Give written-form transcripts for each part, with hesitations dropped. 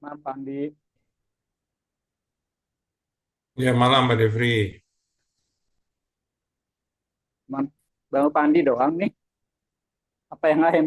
Malam, Pandi. Ya, malam Mbak Devri. Cuman Bang Pandi doang nih. Apa yang lain?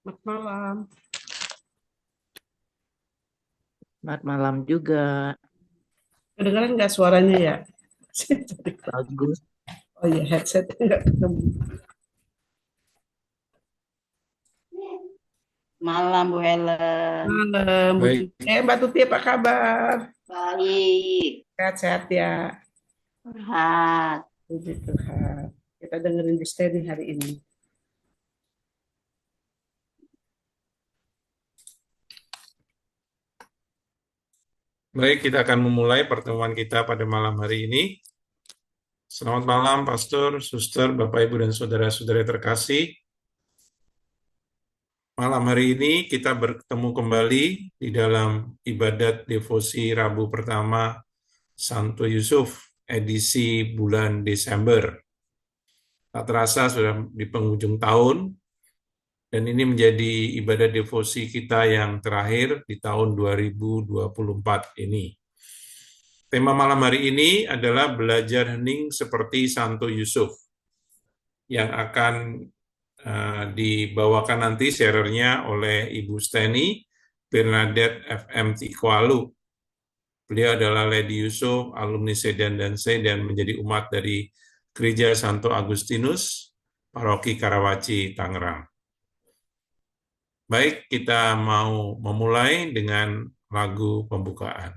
Selamat malam. Selamat malam juga. Kedengaran nggak suaranya ya? Bagus. Oh iya, headsetnya nggak ketemu. Malam Bu Helen. Malam, Bu Baik, Tuti. Mbak Tuti apa kabar? Baik. Sehat-sehat ya. Curhat. Puji Tuhan. Kita dengerin di nih hari ini. baik kita akan memulai pertemuan kita pada malam hari ini. Selamat malam, Pastor, Suster, Bapak, Ibu, dan Saudara-saudara terkasih. Malam hari ini kita bertemu kembali di dalam ibadat devosi Rabu pertama Santo Yusuf, edisi bulan Desember. Tak terasa sudah di penghujung tahun, dan ini menjadi ibadat devosi kita yang terakhir di tahun 2024 ini. Tema malam hari ini adalah belajar hening seperti Santo Yusuf, yang akan dibawakan nanti sharernya oleh Ibu Steny Bernadette FM Tikwalu. Beliau adalah Lady Yusuf, alumni Sedan dan C, dan menjadi umat dari Gereja Santo Agustinus, Paroki Karawaci, Tangerang. Baik, kita mau memulai dengan lagu pembukaan.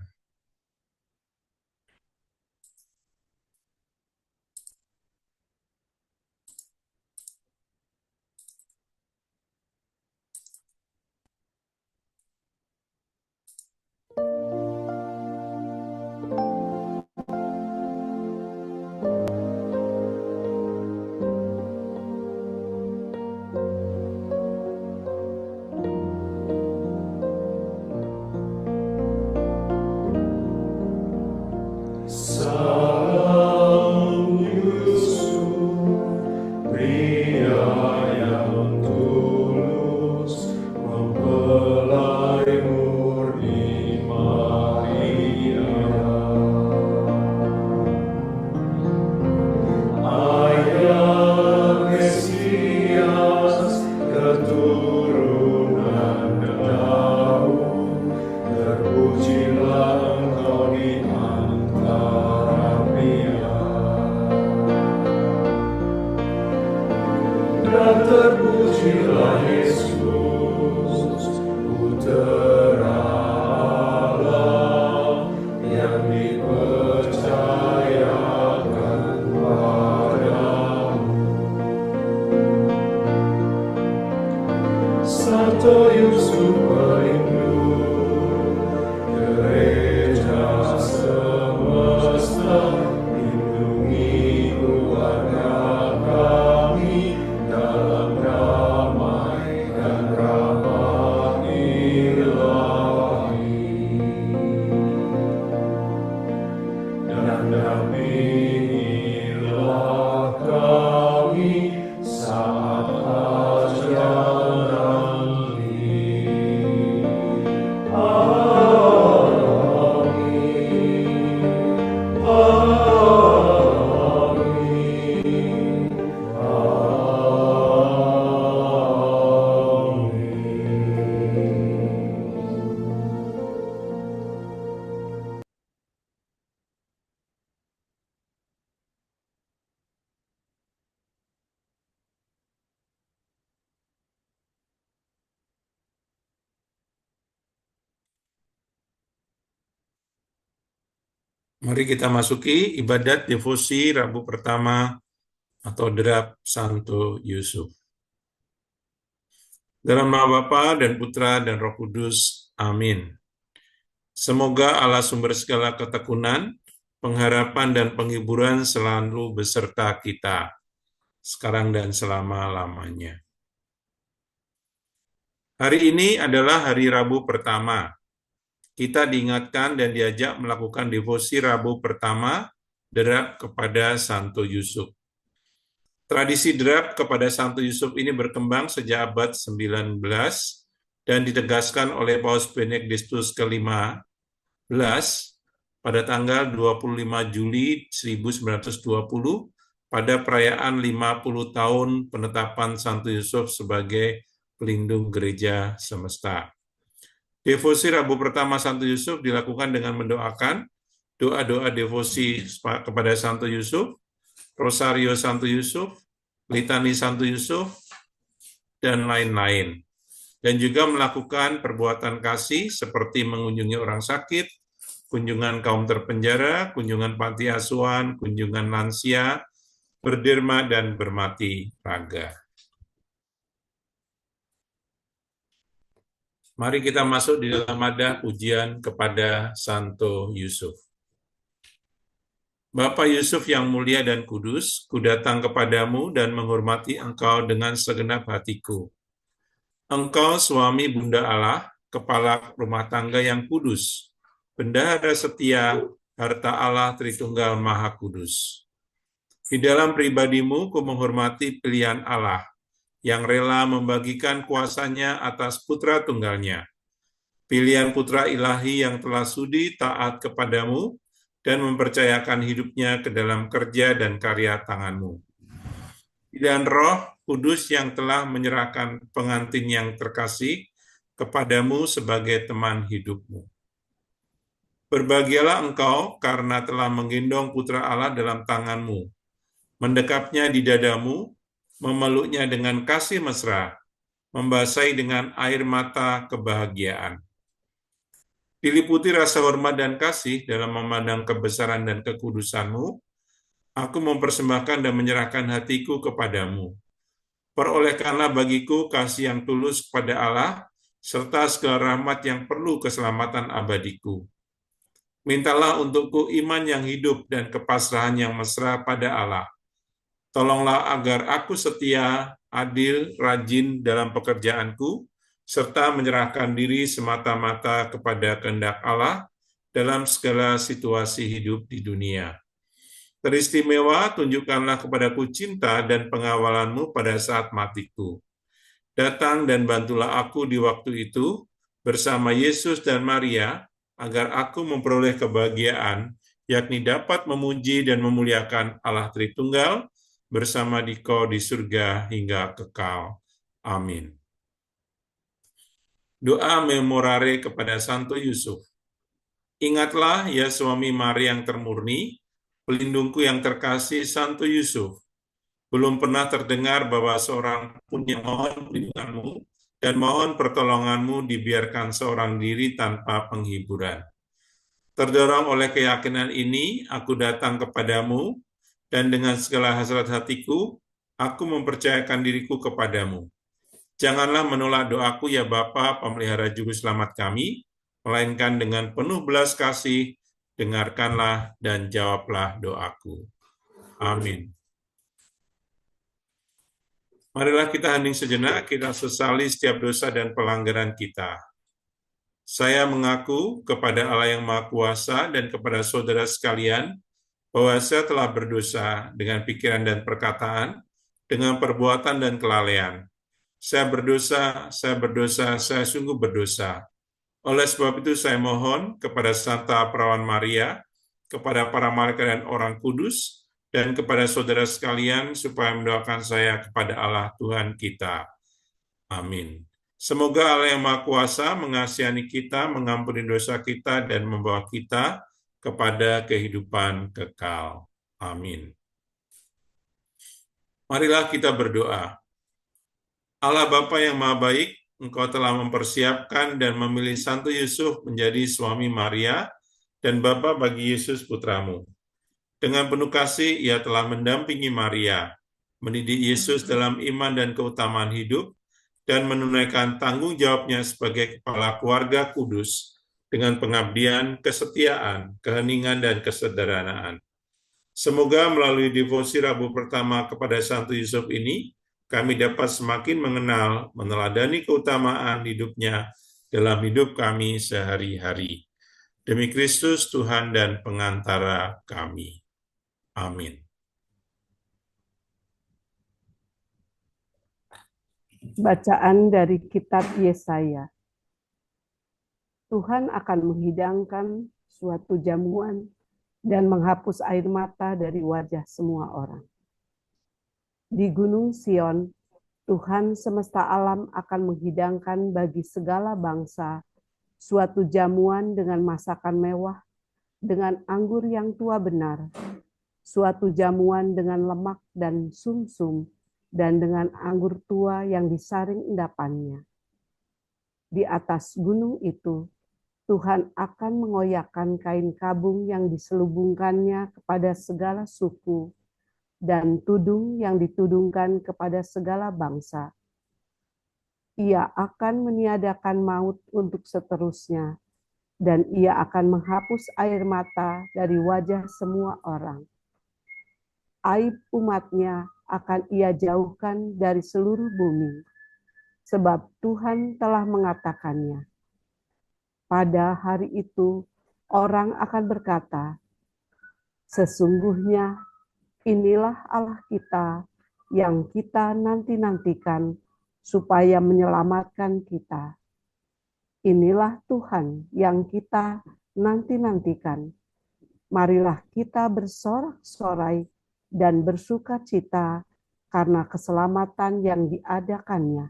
Mari kita masuki ibadat devosi Rabu pertama atau derap Santo Yusuf. Dalam nama Bapa dan Putra dan Roh Kudus. Amin. Semoga Allah sumber segala ketekunan, pengharapan dan penghiburan selalu beserta kita, sekarang dan selama-lamanya. Hari ini adalah hari Rabu pertama. Kita diingatkan dan diajak melakukan devosi Rabu pertama, derap kepada Santo Yusuf. Tradisi derap kepada Santo Yusuf ini berkembang sejak abad 19 dan ditegaskan oleh Paus Benediktus ke-15 pada tanggal 25 Juli 1920 pada perayaan 50 tahun penetapan Santo Yusuf sebagai pelindung gereja semesta. Devosi Rabu pertama Santo Yusuf dilakukan dengan mendoakan doa-doa devosi kepada Santo Yusuf, Rosario Santo Yusuf, Litani Santo Yusuf, dan lain-lain. Dan juga melakukan perbuatan kasih seperti mengunjungi orang sakit, kunjungan kaum terpenjara, kunjungan panti asuhan, kunjungan lansia, berderma dan bermati raga. Mari kita masuk di dalam nada pujian kepada Santo Yusuf. Bapa Yusuf yang mulia dan kudus, ku datang kepadamu dan menghormati Engkau dengan segenap hatiku. Engkau suami Bunda Allah, kepala rumah tangga yang kudus, bendahara setia, harta Allah Tritunggal Maha Kudus. Di dalam pribadimu ku menghormati pilihan Allah, yang rela membagikan kuasanya atas putra tunggalnya. Pilihan putra ilahi yang telah sudi taat kepadamu dan mempercayakan hidupnya ke dalam kerja dan karya tanganmu. Dan Roh Kudus yang telah menyerahkan pengantin yang terkasih kepadamu sebagai teman hidupmu. Berbahagialah engkau karena telah menggendong putra Allah dalam tanganmu, mendekapnya di dadamu, memeluknya dengan kasih mesra, membasahi dengan air mata kebahagiaan. Diliputi rasa hormat dan kasih dalam memandang kebesaran dan kekudusanmu, aku mempersembahkan dan menyerahkan hatiku kepadamu. Perolehkanlah bagiku kasih yang tulus kepada Allah, serta segala rahmat yang perlu keselamatan abadiku. Mintalah untukku iman yang hidup dan kepasrahan yang mesra pada Allah. Tolonglah agar aku setia, adil, rajin dalam pekerjaanku, serta menyerahkan diri semata-mata kepada kehendak Allah dalam segala situasi hidup di dunia. Teristimewa, tunjukkanlah kepadaku cinta dan pengawalanmu pada saat matiku. Datang dan bantulah aku di waktu itu, bersama Yesus dan Maria, agar aku memperoleh kebahagiaan, yakni dapat memuji dan memuliakan Allah Tritunggal, bersama Dikau di surga hingga kekal. Amin. Doa memorare kepada Santo Yusuf. Ingatlah, ya suami Maria yang termurni, pelindungku yang terkasih Santo Yusuf. Belum pernah terdengar bahwa seorang pun yang mohon perlindunganmu dan mohon pertolonganmu dibiarkan seorang diri tanpa penghiburan. Terdorong oleh keyakinan ini, aku datang kepadamu, dan dengan segala hasrat hatiku, aku mempercayakan diriku kepadamu. Janganlah menolak doaku, ya Bapa, pemelihara juru selamat kami, melainkan dengan penuh belas kasih, dengarkanlah dan jawablah doaku. Amin. Marilah kita hening sejenak, kita sesali setiap dosa dan pelanggaran kita. Saya mengaku kepada Allah yang Maha Kuasa dan kepada saudara sekalian, bahwa saya telah berdosa dengan pikiran dan perkataan, dengan perbuatan dan kelalaian. Saya berdosa, saya sungguh berdosa. Oleh sebab itu saya mohon kepada Santa Perawan Maria, kepada para malaikat dan orang kudus, dan kepada saudara sekalian supaya mendoakan saya kepada Allah Tuhan kita. Amin. Semoga Allah yang Maha Kuasa mengasihani kita, mengampuni dosa kita, dan membawa kita kepada kehidupan kekal. Amin. Marilah kita berdoa. Allah Bapa yang Maha Baik, Engkau telah mempersiapkan dan memilih Santo Yusuf menjadi suami Maria dan Bapa bagi Yesus putramu. Dengan penuh kasih ia telah mendampingi Maria, mendidik Yesus dalam iman dan keutamaan hidup, dan menunaikan tanggung jawabnya sebagai kepala keluarga kudus dengan pengabdian, kesetiaan, keheningan, dan kesederhanaan. Semoga melalui devosi Rabu pertama kepada Santo Yusuf ini, kami dapat semakin mengenal, meneladani keutamaan hidupnya dalam hidup kami sehari-hari. Demi Kristus Tuhan dan pengantara kami. Amin. Bacaan dari kitab Yesaya. Tuhan akan menghidangkan suatu jamuan dan menghapus air mata dari wajah semua orang. Di Gunung Sion, Tuhan semesta alam akan menghidangkan bagi segala bangsa suatu jamuan dengan masakan mewah, dengan anggur yang tua benar, suatu jamuan dengan lemak dan sumsum, dan dengan anggur tua yang disaring endapannya. Di atas gunung itu, Tuhan akan mengoyakkan kain kabung yang diselubungkannya kepada segala suku, dan tudung yang ditudungkan kepada segala bangsa. Ia akan meniadakan maut untuk seterusnya, dan ia akan menghapus air mata dari wajah semua orang. Aib umatnya akan ia jauhkan dari seluruh bumi, sebab Tuhan telah mengatakannya. Pada hari itu, orang akan berkata, sesungguhnya inilah Allah kita yang kita nanti-nantikan supaya menyelamatkan kita. Inilah Tuhan yang kita nanti-nantikan. Marilah kita bersorak-sorai dan bersukacita karena keselamatan yang diadakannya.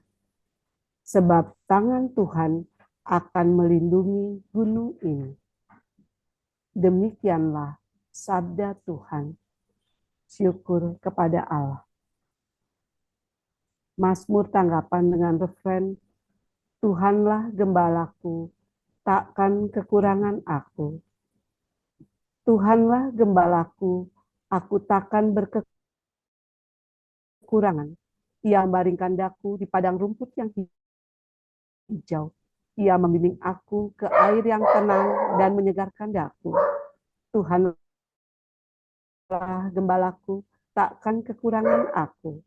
Sebab tangan Tuhan akan melindungi gunung ini. Demikianlah sabda Tuhan. Syukur kepada Allah. Mazmur tanggapan dengan refren, Tuhanlah gembalaku, takkan kekurangan aku. Tuhanlah gembalaku, aku takkan berkekurangan. Ia membaringkan daku di padang rumput yang hijau. Ia membimbing aku ke air yang tenang dan menyegarkan daku. Tuhanlah gembalaku, takkan kekurangan aku.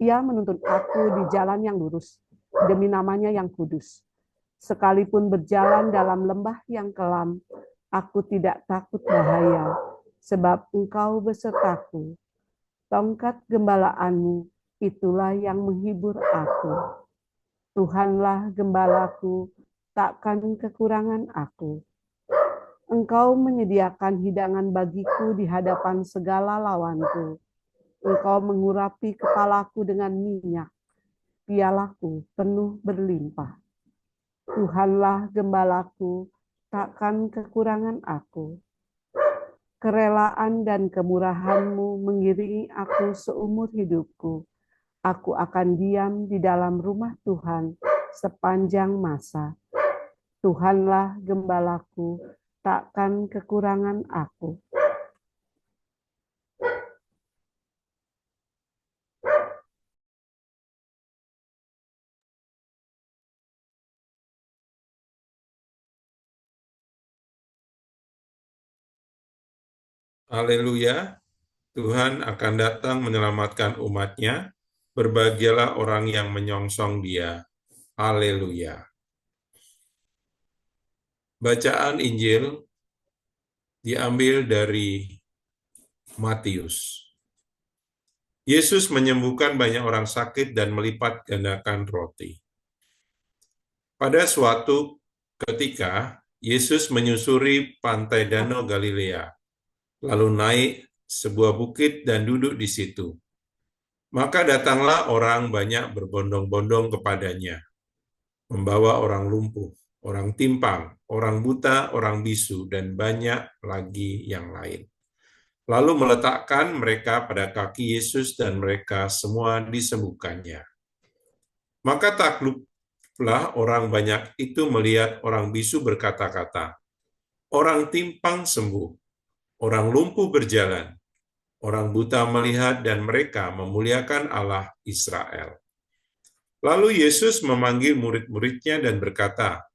Ia menuntun aku di jalan yang lurus, demi namanya yang kudus. Sekalipun berjalan dalam lembah yang kelam, aku tidak takut bahaya, sebab Engkau besertaku. Tongkat gembalaanmu, itulah yang menghibur aku. Tuhanlah gembalaku, takkan kekurangan aku. Engkau menyediakan hidangan bagiku di hadapan segala lawanku. Engkau mengurapi kepalaku dengan minyak, pialaku penuh berlimpah. Tuhanlah gembalaku, takkan kekurangan aku. Kerelaan dan kemurahan-Mu mengiringi aku seumur hidupku. Aku akan diam di dalam rumah Tuhan sepanjang masa. Tuhanlah gembalaku, takkan kekurangan aku. Haleluya, Tuhan akan datang menyelamatkan umat-Nya. Berbahagialah orang yang menyongsong Dia. Haleluya. Bacaan Injil diambil dari Matius. Yesus menyembuhkan banyak orang sakit dan melipat gandakan roti. Pada suatu ketika, Yesus menyusuri pantai Danau Galilea, lalu naik sebuah bukit dan duduk di situ. Maka datanglah orang banyak berbondong-bondong kepadanya, membawa orang lumpuh, orang timpang, orang buta, orang bisu, dan banyak lagi yang lain. Lalu meletakkan mereka pada kaki Yesus dan mereka semua disembuhkannya. Maka takluklah orang banyak itu melihat orang bisu berkata-kata, orang timpang sembuh, orang lumpuh berjalan, orang buta melihat, dan mereka memuliakan Allah Israel. Lalu Yesus memanggil murid-muridnya dan berkata,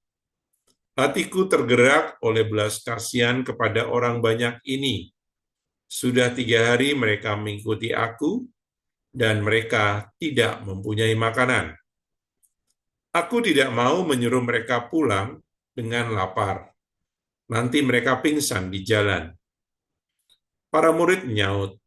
"Hatiku tergerak oleh belas kasihan kepada orang banyak ini. Sudah 3 hari mereka mengikuti aku, dan mereka tidak mempunyai makanan. Aku tidak mau menyuruh mereka pulang dengan lapar. Nanti mereka pingsan di jalan." Para murid menyaut,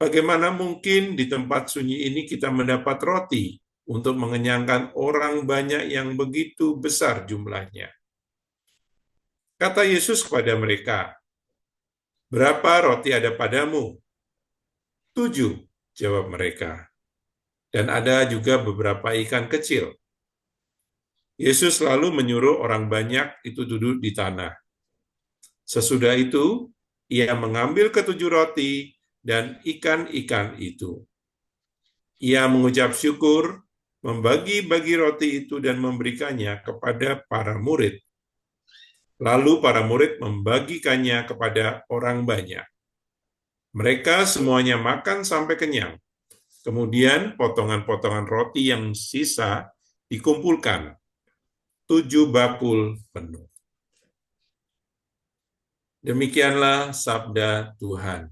"Bagaimana mungkin di tempat sunyi ini kita mendapat roti untuk mengenyangkan orang banyak yang begitu besar jumlahnya?" Kata Yesus kepada mereka, "Berapa roti ada padamu?" "7," jawab mereka. "Dan ada juga beberapa ikan kecil." Yesus lalu menyuruh orang banyak itu duduk di tanah. Sesudah itu, ia mengambil ke-7 roti dan ikan-ikan itu. Ia mengucap syukur, membagi-bagi roti itu dan memberikannya kepada para murid. Lalu para murid membagikannya kepada orang banyak. Mereka semuanya makan sampai kenyang. Kemudian potongan-potongan roti yang sisa dikumpulkan, 7 bakul penuh. Demikianlah sabda Tuhan.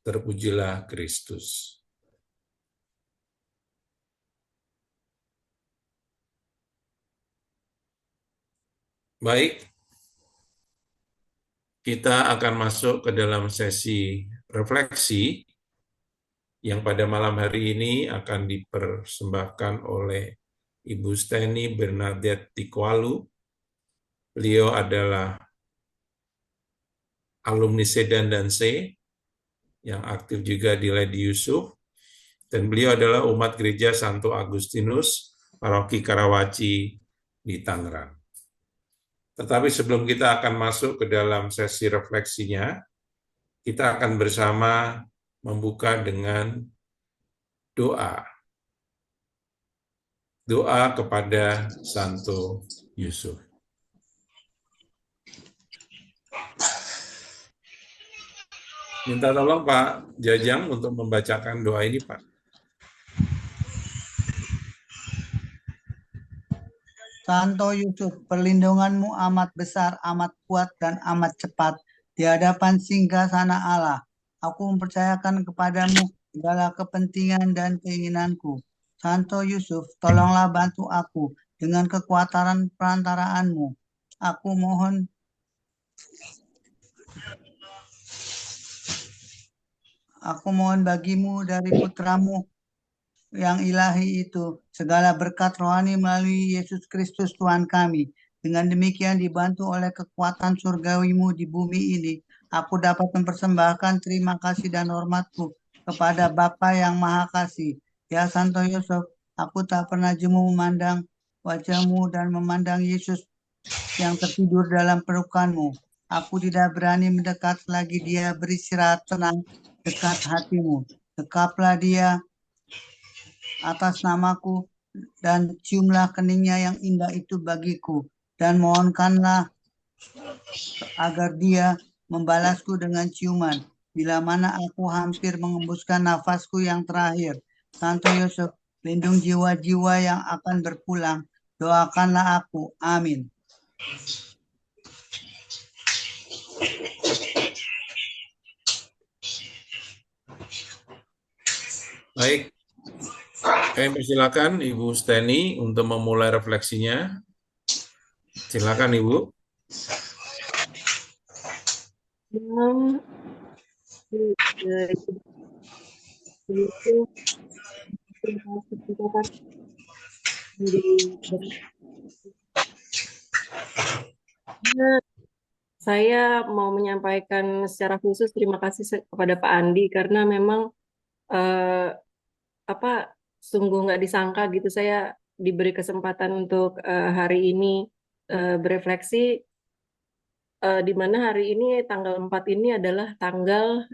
Terpujilah Kristus. Baik, kita akan masuk ke dalam sesi refleksi yang pada malam hari ini akan dipersembahkan oleh Ibu Steny Bernadette Tikwalu. Beliau adalah alumni Sedan dan C, yang aktif juga di Lady Yusuf, dan beliau adalah umat gereja Santo Agustinus, Paroki Karawaci di Tangerang. Tetapi sebelum kita akan masuk ke dalam sesi refleksinya, kita akan bersama membuka dengan doa. Doa kepada Santo Yusuf. Minta tolong Pak Jajang untuk membacakan doa ini, Pak. Santo Yusuf, perlindunganmu amat besar, amat kuat, dan amat cepat di hadapan singgasana Allah. Aku mempercayakan kepadamu segala kepentingan dan keinginanku. Santo Yusuf, tolonglah bantu aku dengan kekuatan perantaraanmu. Aku mohon bagimu dari putramu yang ilahi itu segala berkat rohani melalui Yesus Kristus Tuhan kami. Dengan demikian dibantu oleh kekuatan surgawimu di bumi ini, aku dapat mempersembahkan terima kasih dan hormatku kepada Bapa yang Maha Kasih. Ya Santo Yusuf, aku tak pernah jemu memandang wajahmu dan memandang Yesus yang tertidur dalam pelukanmu. Aku tidak berani mendekat selagi dia beristirahat tenang dekat hatimu. Dekaplah dia atas namaku dan ciumlah keningnya yang indah itu bagiku, dan mohonkanlah agar dia membalasku dengan ciuman bila mana aku hampir mengembuskan nafasku yang terakhir. Santo Yusuf, lindung jiwa-jiwa yang akan berpulang, doakanlah aku. Amin. Baik, kami persilakan Ibu Steny untuk memulai refleksinya. Silakan Ibu. Saya mau menyampaikan secara khusus terima kasih kepada Pak Andi karena memang sungguh nggak disangka gitu saya diberi kesempatan untuk hari ini berefleksi, di mana hari ini tanggal 4 ini adalah tanggal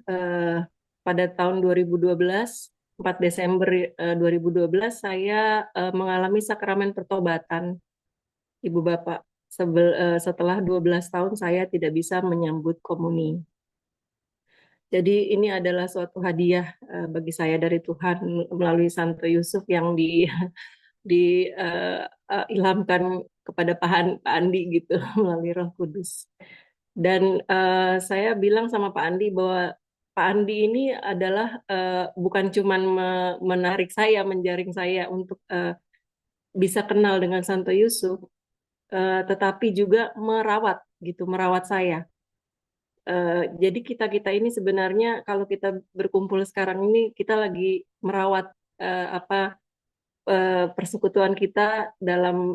pada tahun 2012, 4 Desember 2012 saya mengalami sakramen pertobatan, Ibu Bapak. setelah 12 tahun saya tidak bisa menyambut komuni. Jadi ini adalah suatu hadiah bagi saya dari Tuhan melalui Santo Yusuf yang diilhamkan kepada Pak Andi gitu melalui Roh Kudus. Dan saya bilang sama Pak Andi bahwa Pak Andi ini adalah bukan cuman menarik saya, menjaring saya untuk bisa kenal dengan Santo Yusuf, tetapi juga merawat saya. Jadi kita ini sebenarnya kalau kita berkumpul sekarang ini kita lagi merawat persekutuan kita dalam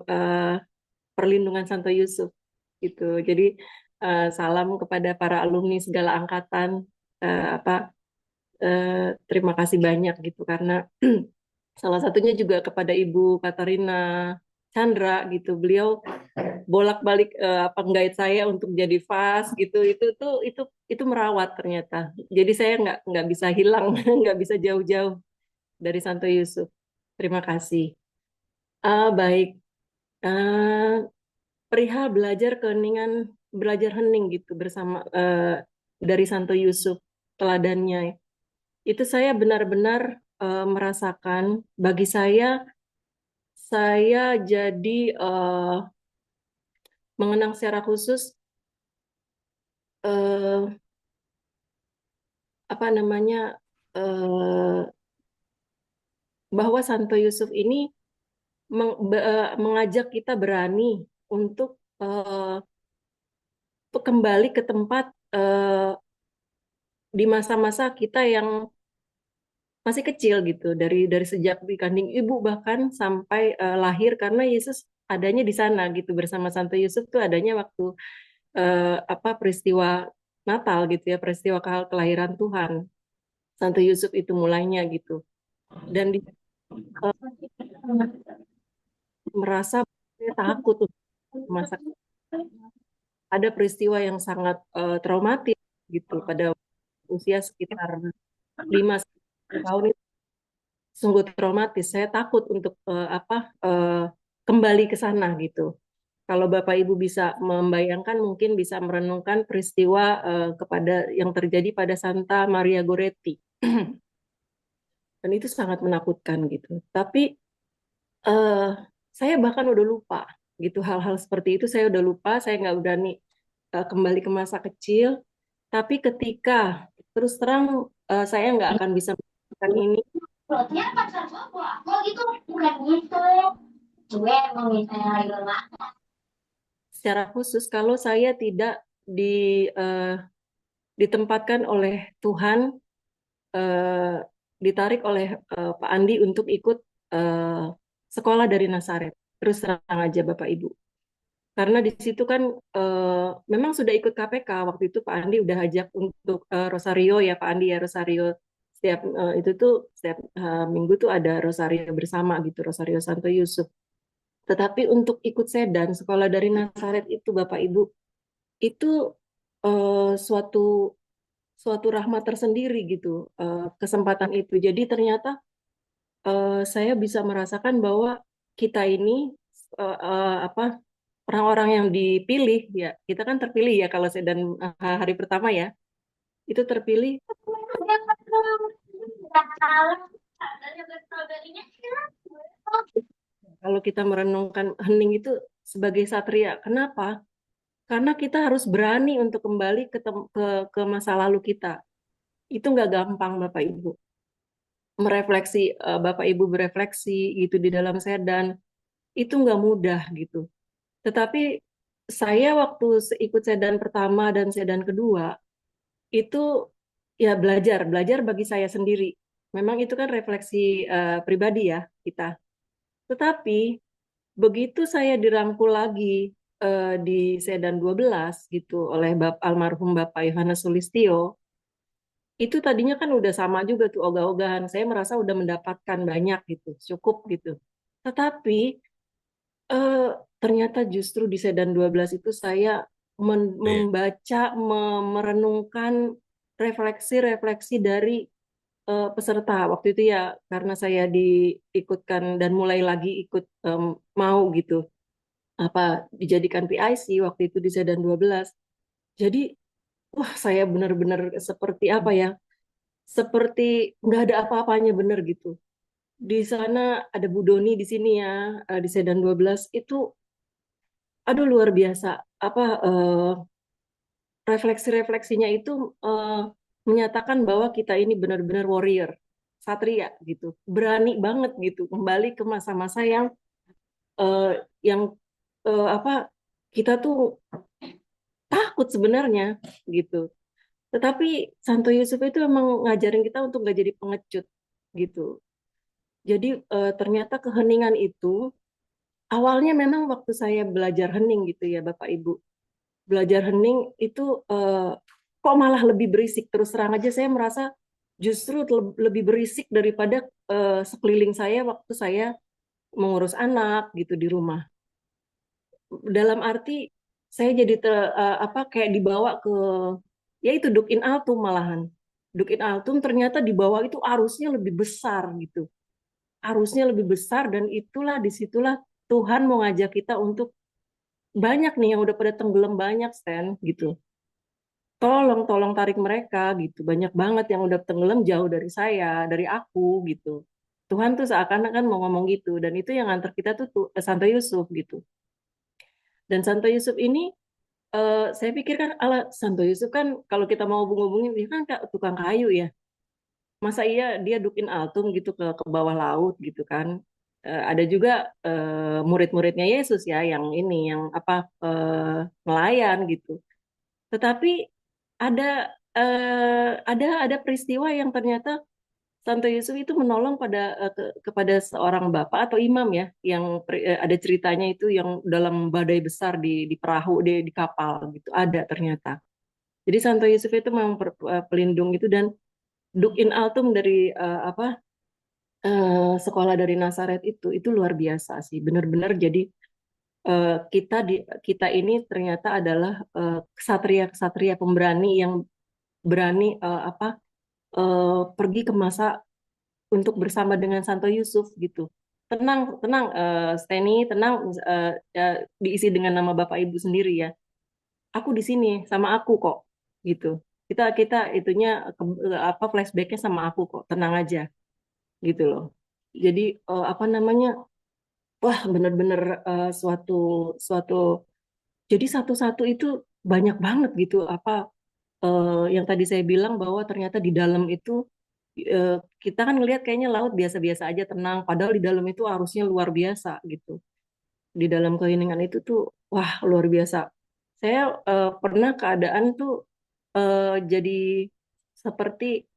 perlindungan Santo Yusuf gitu. Jadi salam kepada para alumni segala angkatan, terima kasih banyak gitu karena salah satunya juga kepada Ibu Katarina Chandra gitu. Beliau bolak-balik guide saya untuk jadi fast gitu. Itu merawat ternyata. Jadi saya nggak bisa hilang, nggak bisa jauh-jauh dari Santo Yusuf. Terima kasih. Baik. Perihal belajar hening gitu bersama dari Santo Yusuf teladannya. Itu saya benar-benar merasakan bagi saya jadi mengenang secara khusus bahwa Santo Yusuf ini mengajak kita berani untuk kembali ke tempat di masa-masa kita yang masih kecil gitu, dari sejak di kandung ibu bahkan sampai lahir, karena Yesus adanya di sana gitu bersama Santo Yusuf tuh adanya waktu peristiwa Natal gitu ya, peristiwa kelahiran Tuhan. Santo Yusuf itu mulainya gitu. Dan merasa takut masa ada peristiwa yang sangat traumatis gitu pada usia sekitar 5 tahun itu sungguh traumatis. Saya takut untuk kembali ke sana gitu. Kalau Bapak Ibu bisa membayangkan, mungkin bisa merenungkan peristiwa kepada yang terjadi pada Santa Maria Goretti. Dan itu sangat menakutkan gitu. Tapi saya bahkan udah lupa gitu, hal-hal seperti itu saya udah lupa, saya nggak berani kembali ke masa kecil. Tapi ketika terus terang saya nggak akan bisa melakukan ini secara khusus kalau saya tidak ditempatkan oleh Tuhan, ditarik oleh Pak Andi untuk ikut sekolah dari Nazaret. Terus terang aja Bapak Ibu. Karena di situ kan memang sudah ikut KPK waktu itu Pak Andi udah ajak untuk Rosario ya Pak Andi ya, Rosario setiap minggu tuh ada Rosario bersama gitu, Rosario Santo Yusuf. Tetapi untuk ikut sedan sekolah dari Nazaret itu Bapak Ibu itu suatu rahmat tersendiri gitu, kesempatan itu. Jadi ternyata saya bisa merasakan bahwa kita ini orang-orang yang dipilih ya, kita kan terpilih ya kalau sedan hari pertama ya, itu terpilih. Kalau kita merenungkan hening itu sebagai satria, kenapa? Karena kita harus berani untuk kembali ke masa lalu kita. Itu nggak gampang Bapak Ibu. Bapak Ibu berefleksi gitu di dalam sedan, itu nggak mudah gitu. Tetapi saya waktu ikut sedan pertama dan sedan kedua, itu ya belajar bagi saya sendiri. Memang itu kan refleksi pribadi ya kita. Tetapi begitu saya dirangkul lagi di sedan 12 gitu oleh almarhum Bapak Yohanes Sulistyo, itu tadinya kan udah sama juga tuh ogah-ogahan. Saya merasa udah mendapatkan banyak gitu, cukup gitu. Tetapi ternyata justru di sedan 12 itu saya membaca, merenungkan refleksi dari peserta waktu itu ya, karena saya diikutkan dan mulai lagi ikut mau gitu. dijadikan PIC waktu itu di Sedan 12. Jadi wah saya benar-benar seperti apa ya? Seperti nggak ada apa-apanya bener gitu. Di sana ada Bu Doni di sini ya, di Sedan 12 itu aduh luar biasa. Refleksi-refleksinya itu menyatakan bahwa kita ini benar-benar warrior, satria gitu. Berani banget gitu kembali ke masa-masa yang kita tuh takut sebenarnya gitu. Tetapi Santo Yusuf itu emang ngajarin kita untuk nggak jadi pengecut gitu. Jadi ternyata keheningan itu awalnya memang waktu saya belajar hening gitu ya Bapak Ibu. Belajar hening itu kok malah lebih berisik. Terus terang aja saya merasa justru lebih berisik daripada sekeliling saya waktu saya mengurus anak gitu di rumah. Dalam arti saya jadi kayak dibawa ke ya itu Duk in Altum malahan. Duk in Altum ternyata di bawah itu arusnya lebih besar gitu. Arusnya lebih besar dan disitulah Tuhan mau ngajak kita untuk banyak nih yang udah pada tenggelam banyak Stan gitu. Tolong tarik mereka gitu. Banyak banget yang udah tenggelam jauh dari saya, dari aku gitu. Tuhan tuh seakan-akan mau ngomong gitu dan itu yang nganter kita tuh Santo Yusuf gitu. Dan Santo Yusuf ini saya pikir kan ala Santo Yusuf kan kalau kita mau hubung-hubungin dia kan tukang kayu ya. Masa iya dia dukin altum gitu ke bawah laut gitu kan. Ada juga murid-muridnya Yesus ya yang ini yang nelayan gitu. Tetapi ada peristiwa yang ternyata Santo Yusuf itu menolong kepada seorang bapak atau imam ya yang ada ceritanya itu yang dalam badai besar di perahu di kapal gitu ada ternyata. Jadi Santo Yusuf itu memang pelindung itu dan Duk in Altum dari sekolah dari Nazaret itu luar biasa sih benar-benar jadi kita ini ternyata adalah kesatria-kesatria pemberani yang berani pergi ke masa untuk bersama dengan Santo Yusuf gitu. Tenang, tenang, Steny, tenang, diisi dengan nama Bapak Ibu sendiri ya. Aku di sini sama aku kok, gitu. Kita itunya flashbacknya sama aku kok, tenang aja, gitu loh. Jadi wah benar-benar suatu suatu. Jadi satu-satu itu banyak banget gitu yang tadi saya bilang bahwa ternyata di dalam itu kita kan ngelihat kayaknya laut biasa-biasa aja tenang, padahal di dalam itu arusnya luar biasa gitu. Di dalam keheningan itu tuh, wah luar biasa. Saya pernah keadaan tuh jadi seperti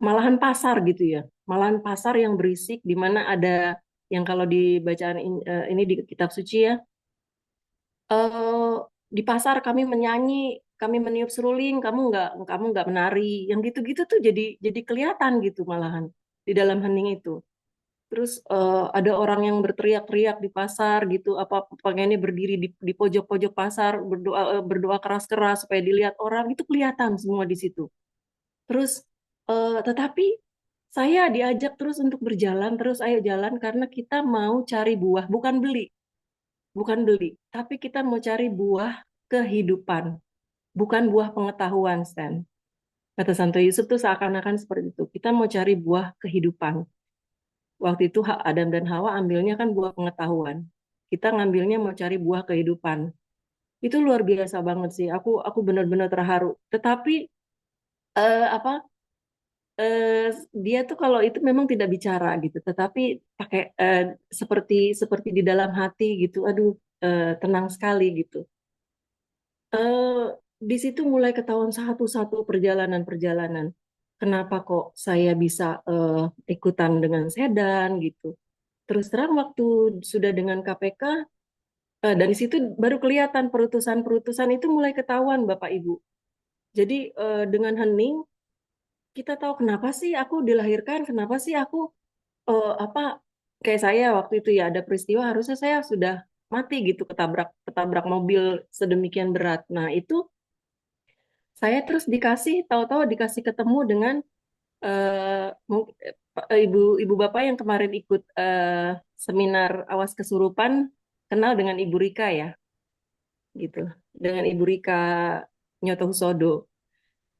malahan pasar gitu ya, malahan pasar yang berisik, di mana ada yang kalau di bacaan ini di kitab suci ya, eh, di pasar kami menyanyi, kami meniup seruling, kamu nggak menari, yang gitu-gitu tuh jadi kelihatan gitu malahan di dalam hening itu. Terus ada orang yang berteriak-teriak di pasar gitu, pengennya berdiri di pojok-pojok pasar berdoa keras-keras supaya dilihat orang itu kelihatan semua di situ. Terus tetapi saya diajak terus untuk berjalan, terus ayo jalan karena kita mau cari buah, bukan beli, tapi kita mau cari buah kehidupan, bukan buah pengetahuan, Stan. Kata Santo Yusuf tuh seakan-akan seperti itu. Kita mau cari buah kehidupan. Waktu itu Adam dan Hawa ambilnya kan buah pengetahuan. Kita ngambilnya mau cari buah kehidupan. Itu luar biasa banget sih. Aku benar-benar terharu. Tetapi eh, apa dia tuh kalau itu memang tidak bicara gitu, tetapi pakai seperti di dalam hati gitu. Aduh, tenang sekali gitu. eh, di situ mulai ketahuan satu-satu perjalanan-perjalanan. Kenapa kok saya bisa ikutan dengan sedan gitu. Terus terang waktu sudah dengan KPK, dan di situ baru kelihatan perutusan-perutusan itu mulai ketahuan Bapak Ibu. Jadi dengan hening kita tahu kenapa sih aku dilahirkan, kenapa sih aku apa kayak saya waktu itu ya ada peristiwa harusnya saya sudah mati gitu ketabrak ketabrak mobil sedemikian berat. Nah itu saya terus tahu-tahu dikasih ketemu dengan ibu bapak yang kemarin ikut seminar awas kesurupan kenal dengan Ibu Rika ya, gitu. Dengan Ibu Rika Nyoto Husodo.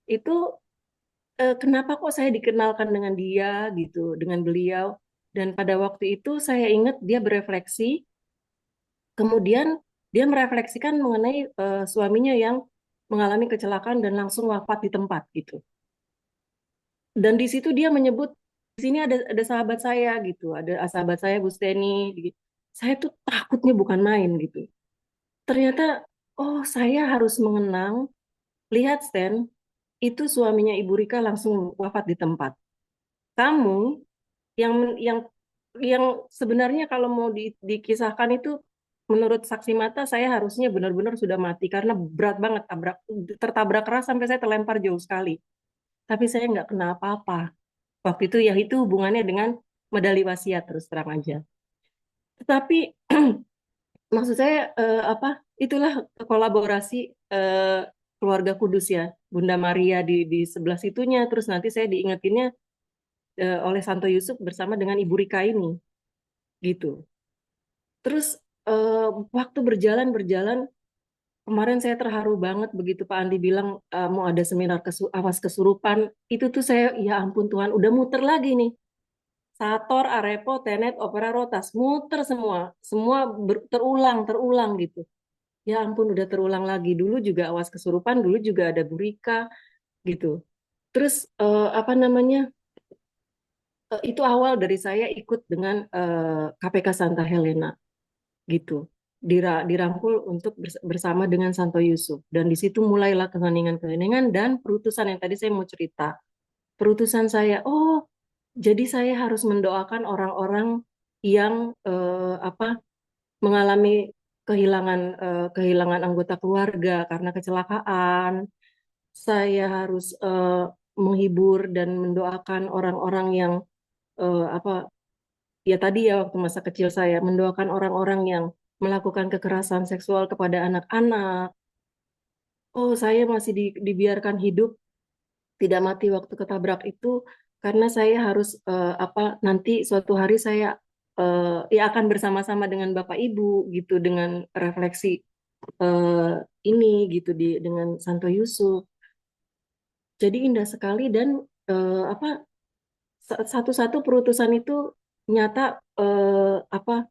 Itu kenapa kok saya dikenalkan dengan dia gitu, dengan beliau. Dan pada waktu itu saya ingat dia berefleksi, kemudian dia merefleksikan mengenai suaminya yang mengalami kecelakaan dan langsung wafat di tempat gitu. Dan di situ dia menyebut di sini ada sahabat saya gitu, ada sahabat saya Bu Steni. Gitu. Saya tuh takutnya bukan main gitu. Ternyata oh saya harus mengenang, lihat Stan, itu suaminya Ibu Rika langsung wafat di tempat. Kamu yang sebenarnya kalau mau dikisahkan itu menurut saksi mata saya harusnya benar-benar sudah mati karena berat banget tertabrak keras sampai saya terlempar jauh sekali. Tapi saya nggak kena apa-apa. Waktu itu ya itu hubungannya dengan medali wasiat terus terang aja. Tetapi maksud saya apa? Itulah kolaborasi keluarga kudus ya, Bunda Maria di sebelah situnya. Terus nanti saya diingetinnya oleh Santo Yusuf bersama dengan Ibu Rika ini, gitu. Terus waktu berjalan, kemarin saya terharu banget begitu Pak Andi bilang mau ada seminar awas kesurupan. Itu tuh saya, ya ampun Tuhan, udah muter lagi nih. Sator, Arepo, Tenet, Opera, Rotas, muter semua terulang gitu. Ya ampun, udah terulang lagi. Dulu juga awas kesurupan, dulu juga ada Burika gitu. Terus apa namanya? Itu awal dari saya ikut dengan KPK Santa Helena gitu. Dirangkul untuk bersama dengan Santo Yusuf. Dan di situ mulailah keheningan-keheningan dan perutusan yang tadi saya mau cerita. Perutusan saya, oh jadi saya harus mendoakan orang-orang yang apa mengalami kehilangan anggota keluarga karena kecelakaan. Saya harus menghibur dan mendoakan orang-orang yang apa ya tadi ya waktu masa kecil saya mendoakan orang-orang yang melakukan kekerasan seksual kepada anak-anak. Oh, saya masih dibiarkan hidup tidak mati waktu ketabrak itu karena saya harus apa nanti suatu hari saya ya akan bersama-sama dengan Bapak Ibu gitu dengan refleksi ini gitu dengan Santo Yusuf. Jadi indah sekali dan apa satu-satu perutusan itu nyata apa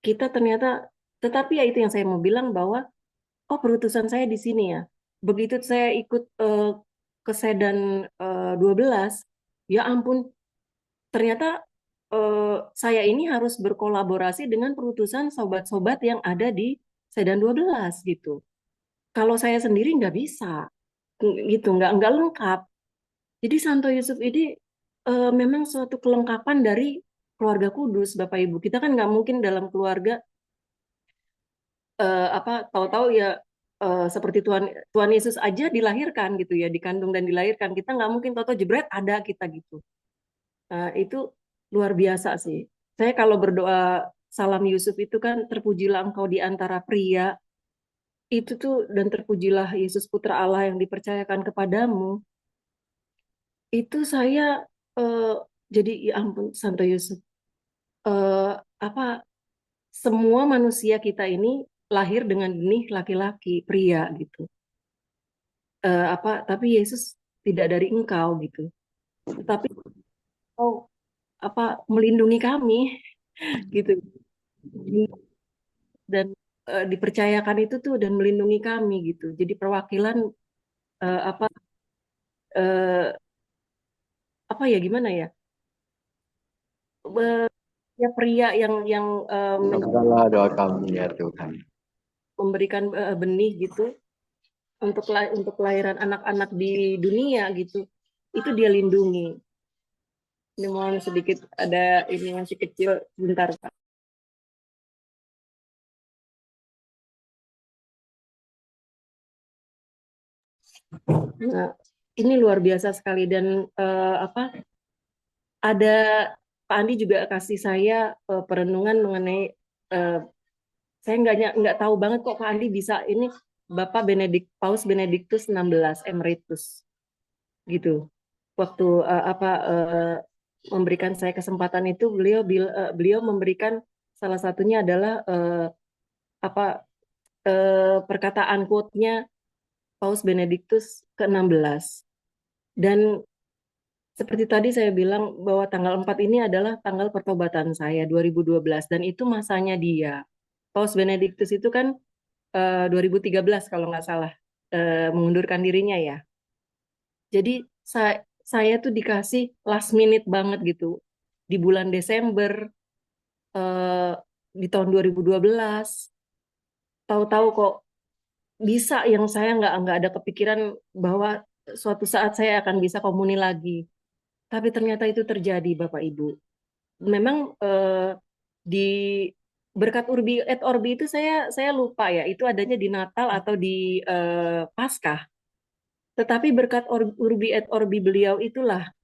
kita ternyata tetapi ya itu yang saya mau bilang bahwa oh perutusan saya di sini ya. Begitu saya ikut ke Sedan 12, ya ampun, ternyata saya ini harus berkolaborasi dengan perutusan sobat-sobat yang ada di Sedan 12 gitu. Kalau saya sendiri nggak bisa, gitu, nggak lengkap. Jadi Santo Yusuf ini memang suatu kelengkapan dari keluarga kudus, Bapak Ibu. Kita kan nggak mungkin dalam keluarga apa tahu-tahu ya seperti Tuhan Yesus aja dilahirkan gitu ya, dikandung dan dilahirkan. Kita nggak mungkin tahu-tahu jebret ada kita gitu. Itu luar biasa sih. Saya kalau berdoa Salam Yusuf itu kan terpujilah engkau di antara pria. Itu tuh dan terpujilah Yesus Putra Allah yang dipercayakan kepadamu. Itu saya eh, jadi ya ampun Santo Yusuf. Eh, apa semua manusia kita ini lahir dengan benih laki-laki, pria gitu. Apa tapi Yesus tidak dari engkau gitu. Tetapi engkau apa melindungi kami gitu. Dan dipercayakan itu tuh dan melindungi kami gitu. Jadi perwakilan apa eh, apa ya gimana ya? Ya pria yang Kabulkanlah doa kami ya Tuhan. memberikan benih gitu untuk kelahiran anak-anak di dunia gitu. Itu dia lindungi. Ini mohon sedikit ada ini masih kecil sebentar Pak. Nah, ini luar biasa sekali dan apa ada Pak Andi juga kasih saya perenungan mengenai saya nggak tahu banget kok Pak Andi bisa ini Bapak Paus Benediktus 16 Emeritus gitu. Waktu apa memberikan saya kesempatan itu beliau memberikan salah satunya adalah apa perkataan quote-nya Paus Benediktus ke-16. Dan seperti tadi saya bilang bahwa tanggal 4 ini adalah tanggal pertobatan saya 2012 dan itu masanya dia. Paus Benediktus itu kan 2013 kalau nggak salah mengundurkan dirinya ya. Jadi saya tuh dikasih last minute banget gitu di bulan Desember di tahun 2012. Tahu-tahu kok bisa yang saya nggak ada kepikiran bahwa suatu saat saya akan bisa komuni lagi. Tapi ternyata itu terjadi, Bapak Ibu. Memang di berkat Urbi et Orbi itu saya lupa ya, itu adanya di Natal atau di Paskah. Tetapi berkat Urbi et Orbi beliau itulah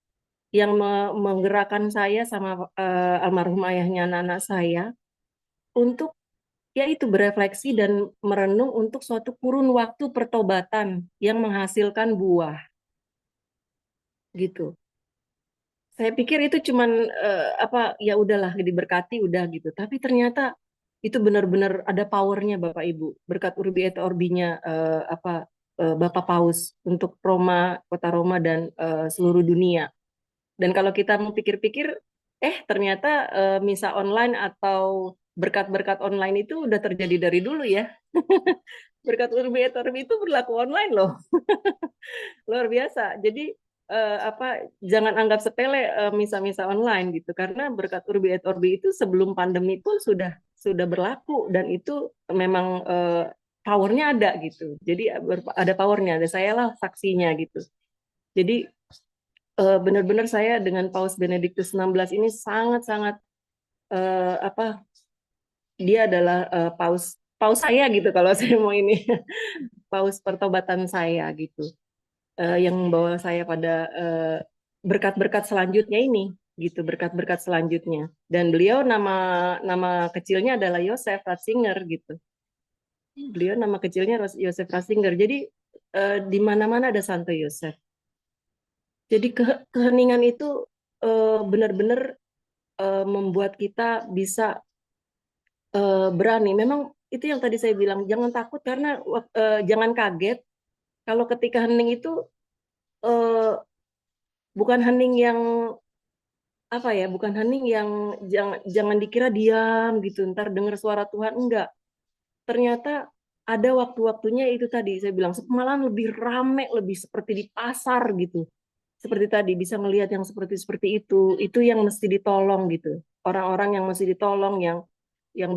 yang menggerakkan saya sama almarhum ayahnya anak-anak saya untuk yaitu berefleksi dan merenung untuk suatu kurun waktu pertobatan yang menghasilkan buah. Gitu. Saya pikir itu cuman ya udahlah diberkati udah gitu. Tapi ternyata itu benar-benar ada powernya Bapak Ibu. Berkat Urbi et Orbinya Bapak Paus untuk Roma, kota Roma dan seluruh dunia. Dan kalau kita mau pikir-pikir, ternyata misa online atau berkat-berkat online itu udah terjadi dari dulu ya. Berkat Urbi et Orbi itu berlaku online loh. Luar biasa. Jadi jangan anggap sepele misa-misa online gitu karena berkat Urbi et Orbi itu sebelum pandemi pun sudah berlaku dan itu memang powernya ada gitu. Jadi ada powernya, ada saya lah saksinya gitu. Jadi benar-benar saya dengan Paus Benediktus 16 ini sangat-sangat dia adalah paus saya gitu kalau saya mau ini paus pertobatan saya gitu. Yang membawa saya pada berkat-berkat selanjutnya ini gitu, berkat-berkat selanjutnya. Dan beliau nama kecilnya adalah Joseph Ratzinger gitu. Beliau nama kecilnya Joseph Ratzinger. Jadi di mana-mana ada Santo Yosef. Jadi keheningan itu benar-benar membuat kita bisa berani. Memang itu yang tadi saya bilang, jangan takut karena jangan kaget kalau ketika hening itu bukan hening yang bukan hening yang jangan dikira diam gitu, ntar dengar suara Tuhan, enggak. Ternyata ada waktu-waktunya itu tadi saya bilang malah lebih rame, lebih seperti di pasar gitu. Seperti tadi bisa ngelihat yang seperti itu yang mesti ditolong gitu. Orang-orang yang mesti ditolong yang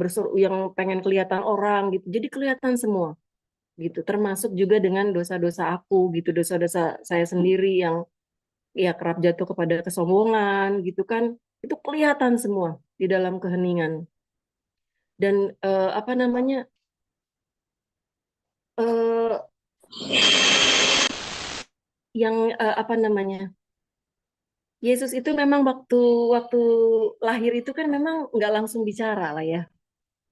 pengen kelihatan orang gitu. Jadi kelihatan semua gitu. Termasuk juga dengan dosa-dosa aku gitu, dosa-dosa saya sendiri yang ya kerap jatuh kepada kesombongan gitu kan. Itu kelihatan semua di dalam keheningan. Dan Yesus itu memang waktu lahir itu kan memang nggak langsung bicara lah ya,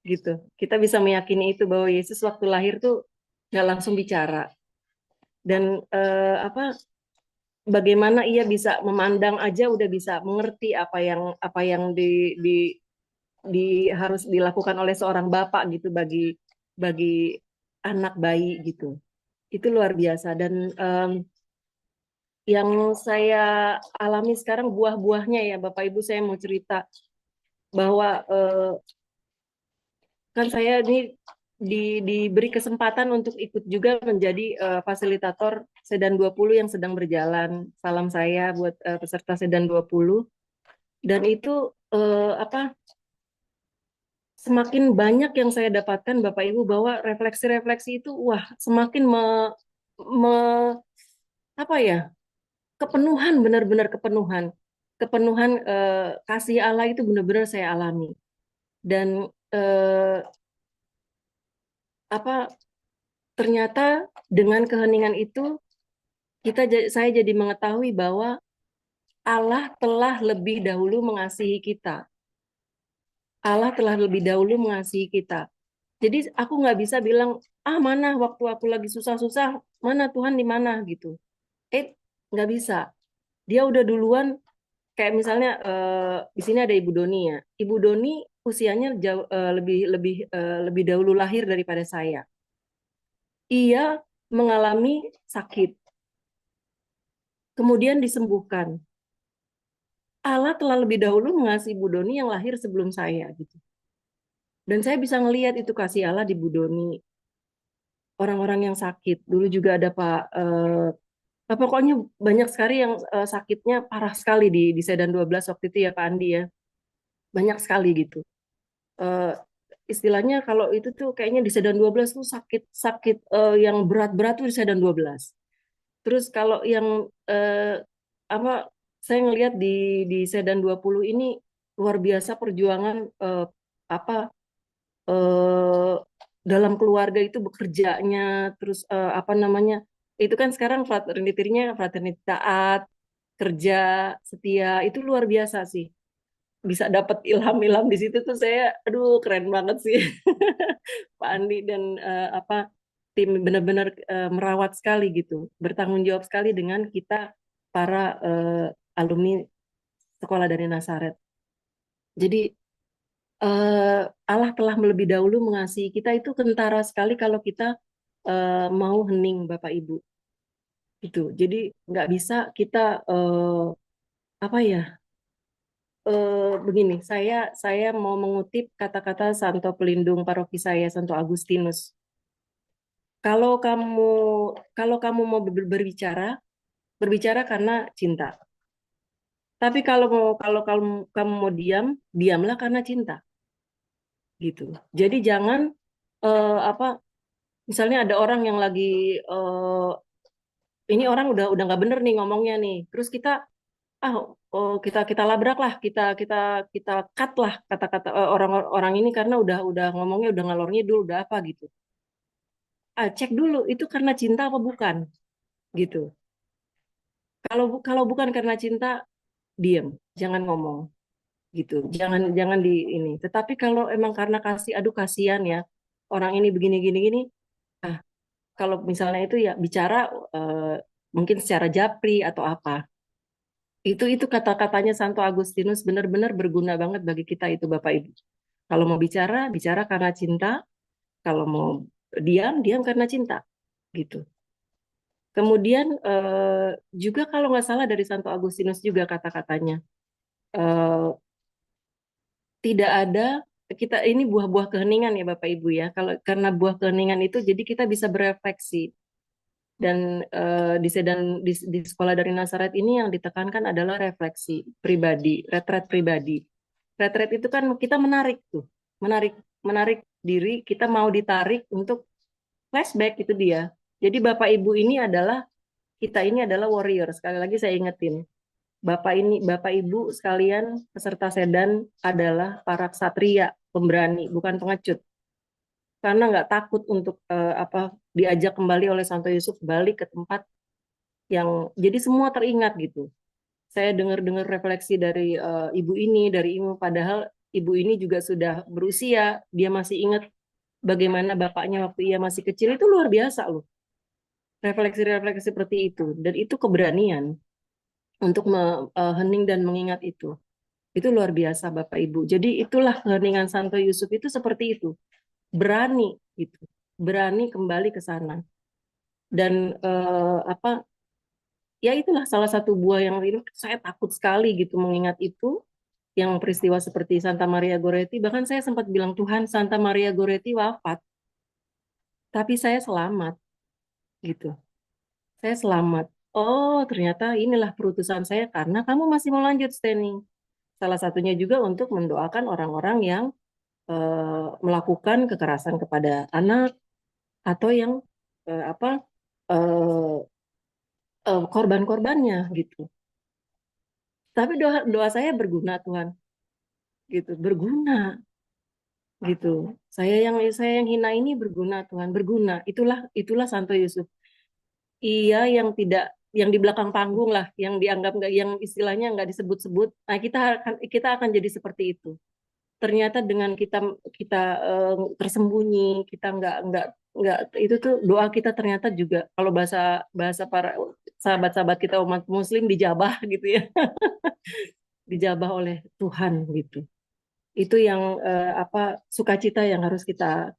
gitu. Kita bisa meyakini itu bahwa Yesus waktu lahir tuh nggak langsung bicara. Dan bagaimana ia bisa memandang aja udah bisa mengerti apa yang harus dilakukan oleh seorang bapak gitu bagi anak bayi gitu. Itu luar biasa dan yang saya alami sekarang buah-buahnya ya Bapak Ibu, saya mau cerita bahwa kan saya ini diberi kesempatan untuk ikut juga menjadi fasilitator Sedan 20 yang sedang berjalan. Salam saya buat peserta Sedan 20. Dan itu semakin banyak yang saya dapatkan Bapak Ibu bahwa refleksi-refleksi itu semakin kepenuhan, benar-benar kepenuhan kasih Allah itu benar-benar saya alami. Dan ternyata dengan keheningan itu saya jadi mengetahui bahwa Allah telah lebih dahulu mengasihi kita. Allah telah lebih dahulu mengasihi kita. Jadi aku nggak bisa bilang, mana waktu aku lagi susah-susah, mana Tuhan di mana gitu. Nggak bisa. Dia udah duluan, kayak misalnya di sini ada Ibu Doni ya. Ibu Doni usianya jauh lebih dahulu lahir daripada saya. Ia mengalami sakit, kemudian disembuhkan. Allah telah lebih dahulu mengasihi Bu Doni yang lahir sebelum saya gitu. Dan saya bisa ngelihat itu kasih Allah di Bu Doni. Orang-orang yang sakit. Dulu juga ada pokoknya banyak sekali yang sakitnya parah sekali di Sedan 12 waktu itu ya Pak Andi ya. Banyak sekali gitu. Eh, istilahnya kalau itu tuh kayaknya di Sedan 12 tuh sakit yang berat-berat tuh di Sedan 12. Terus kalau yang apa saya ngelihat di Sedan 20 ini luar biasa perjuangan apa dalam keluarga itu bekerjanya, terus apa namanya, itu kan sekarang fraternity-nya fraternity taat, kerja, setia, itu luar biasa sih. Bisa dapat ilham-ilham di situ tuh saya, aduh keren banget sih. Pak Andi dan apa tim benar-benar merawat sekali gitu, bertanggung jawab sekali dengan kita para alumni sekolah dari Nazaret. Jadi Allah telah lebih dahulu mengasihi kita, itu kentara sekali kalau kita mau hening Bapak Ibu gitu. Jadi nggak bisa kita apa ya begini. Saya mau mengutip kata-kata Santo Pelindung paroki saya, Santo Agustinus. Kalau kamu mau berbicara karena cinta. Tapi kalau kamu mau diamlah karena cinta gitu. Jadi jangan apa misalnya ada orang yang lagi ini orang udah nggak bener nih ngomongnya nih. Terus kita kita labrak lah, kita cut lah kata-kata orang ini karena udah ngomongnya udah ngalor ngidul, udah apa gitu. Cek dulu itu karena cinta apa bukan gitu. Kalau bukan karena cinta, diam, jangan ngomong gitu. Jangan di ini. Tetapi kalau emang karena kasih, aduh kasihan ya orang ini begini gini gini. Ah, kalau misalnya itu ya bicara mungkin secara japri atau apa. Itu kata-katanya Santo Agustinus benar-benar berguna banget bagi kita itu Bapak Ibu. Kalau mau bicara karena cinta. Kalau mau diam karena cinta gitu. Kemudian juga kalau nggak salah dari Santo Agustinus juga kata-katanya eh, tidak ada kita ini buah-buah keheningan ya Bapak Ibu ya. Kalau karena buah keheningan itu jadi kita bisa berefleksi dan di sekolah dari Nazaret ini yang ditekankan adalah refleksi pribadi, retret pribadi. Retret itu kan kita menarik tuh, menarik diri, kita mau ditarik untuk flashback itu dia. Jadi Bapak Ibu ini adalah kita ini adalah warrior. Sekali lagi saya ingetin. Bapak Ibu sekalian peserta Sedan adalah para ksatria, pemberani, bukan pengecut. Karena nggak takut untuk apa diajak kembali oleh Santo Yusuf balik ke tempat yang jadi semua teringat gitu. Saya dengar-dengar refleksi dari ibu ini, dari ibu, padahal ibu ini juga sudah berusia, dia masih ingat bagaimana bapaknya waktu ia masih kecil, itu luar biasa loh. Refleksi-refleksi seperti itu, dan itu keberanian untuk hening dan mengingat itu. Itu luar biasa Bapak Ibu. Jadi itulah keheningan Santo Yusuf itu seperti itu. Berani gitu. Berani kembali ke sana. Dan apa ya itulah salah satu buah yang ini saya takut sekali gitu mengingat itu, yang peristiwa seperti Santa Maria Goretti. Bahkan saya sempat bilang, Tuhan, Santa Maria Goretti wafat, tapi saya selamat gitu. Saya selamat. Oh, ternyata inilah perutusan saya karena kamu masih mau lanjut standing. Salah satunya juga untuk mendoakan orang-orang yang melakukan kekerasan kepada anak atau yang apa korban-korbannya gitu. Tapi doa saya berguna Tuhan, gitu, berguna, gitu. Saya yang hina ini berguna Tuhan, berguna. Itulah Santo Yusuf. Ia yang tidak yang di belakang panggung lah, yang dianggap nggak, yang istilahnya nggak disebut-sebut. Nah, kita akan jadi seperti itu. Ternyata dengan kita tersembunyi, kita nggak itu tuh doa kita ternyata juga kalau bahasa para sahabat-sahabat kita umat Muslim dijabah gitu ya, dijabah oleh Tuhan gitu. Itu yang sukacita yang harus kita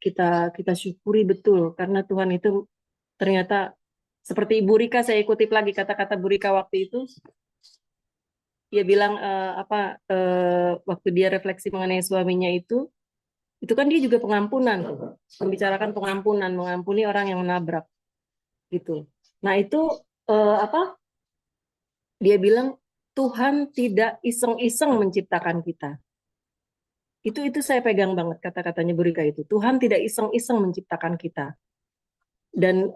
syukuri betul, karena Tuhan itu ternyata seperti Ibu Rika, saya kutip lagi kata-kata Bu Rika waktu itu. Dia bilang waktu dia refleksi mengenai suaminya itu kan dia juga pengampunan, membicarakan pengampunan, mengampuni orang yang menabrak gitu. Nah itu dia bilang Tuhan tidak iseng-iseng menciptakan kita. Itu saya pegang banget kata-katanya Bu Rika itu. Tuhan tidak iseng-iseng menciptakan kita. Dan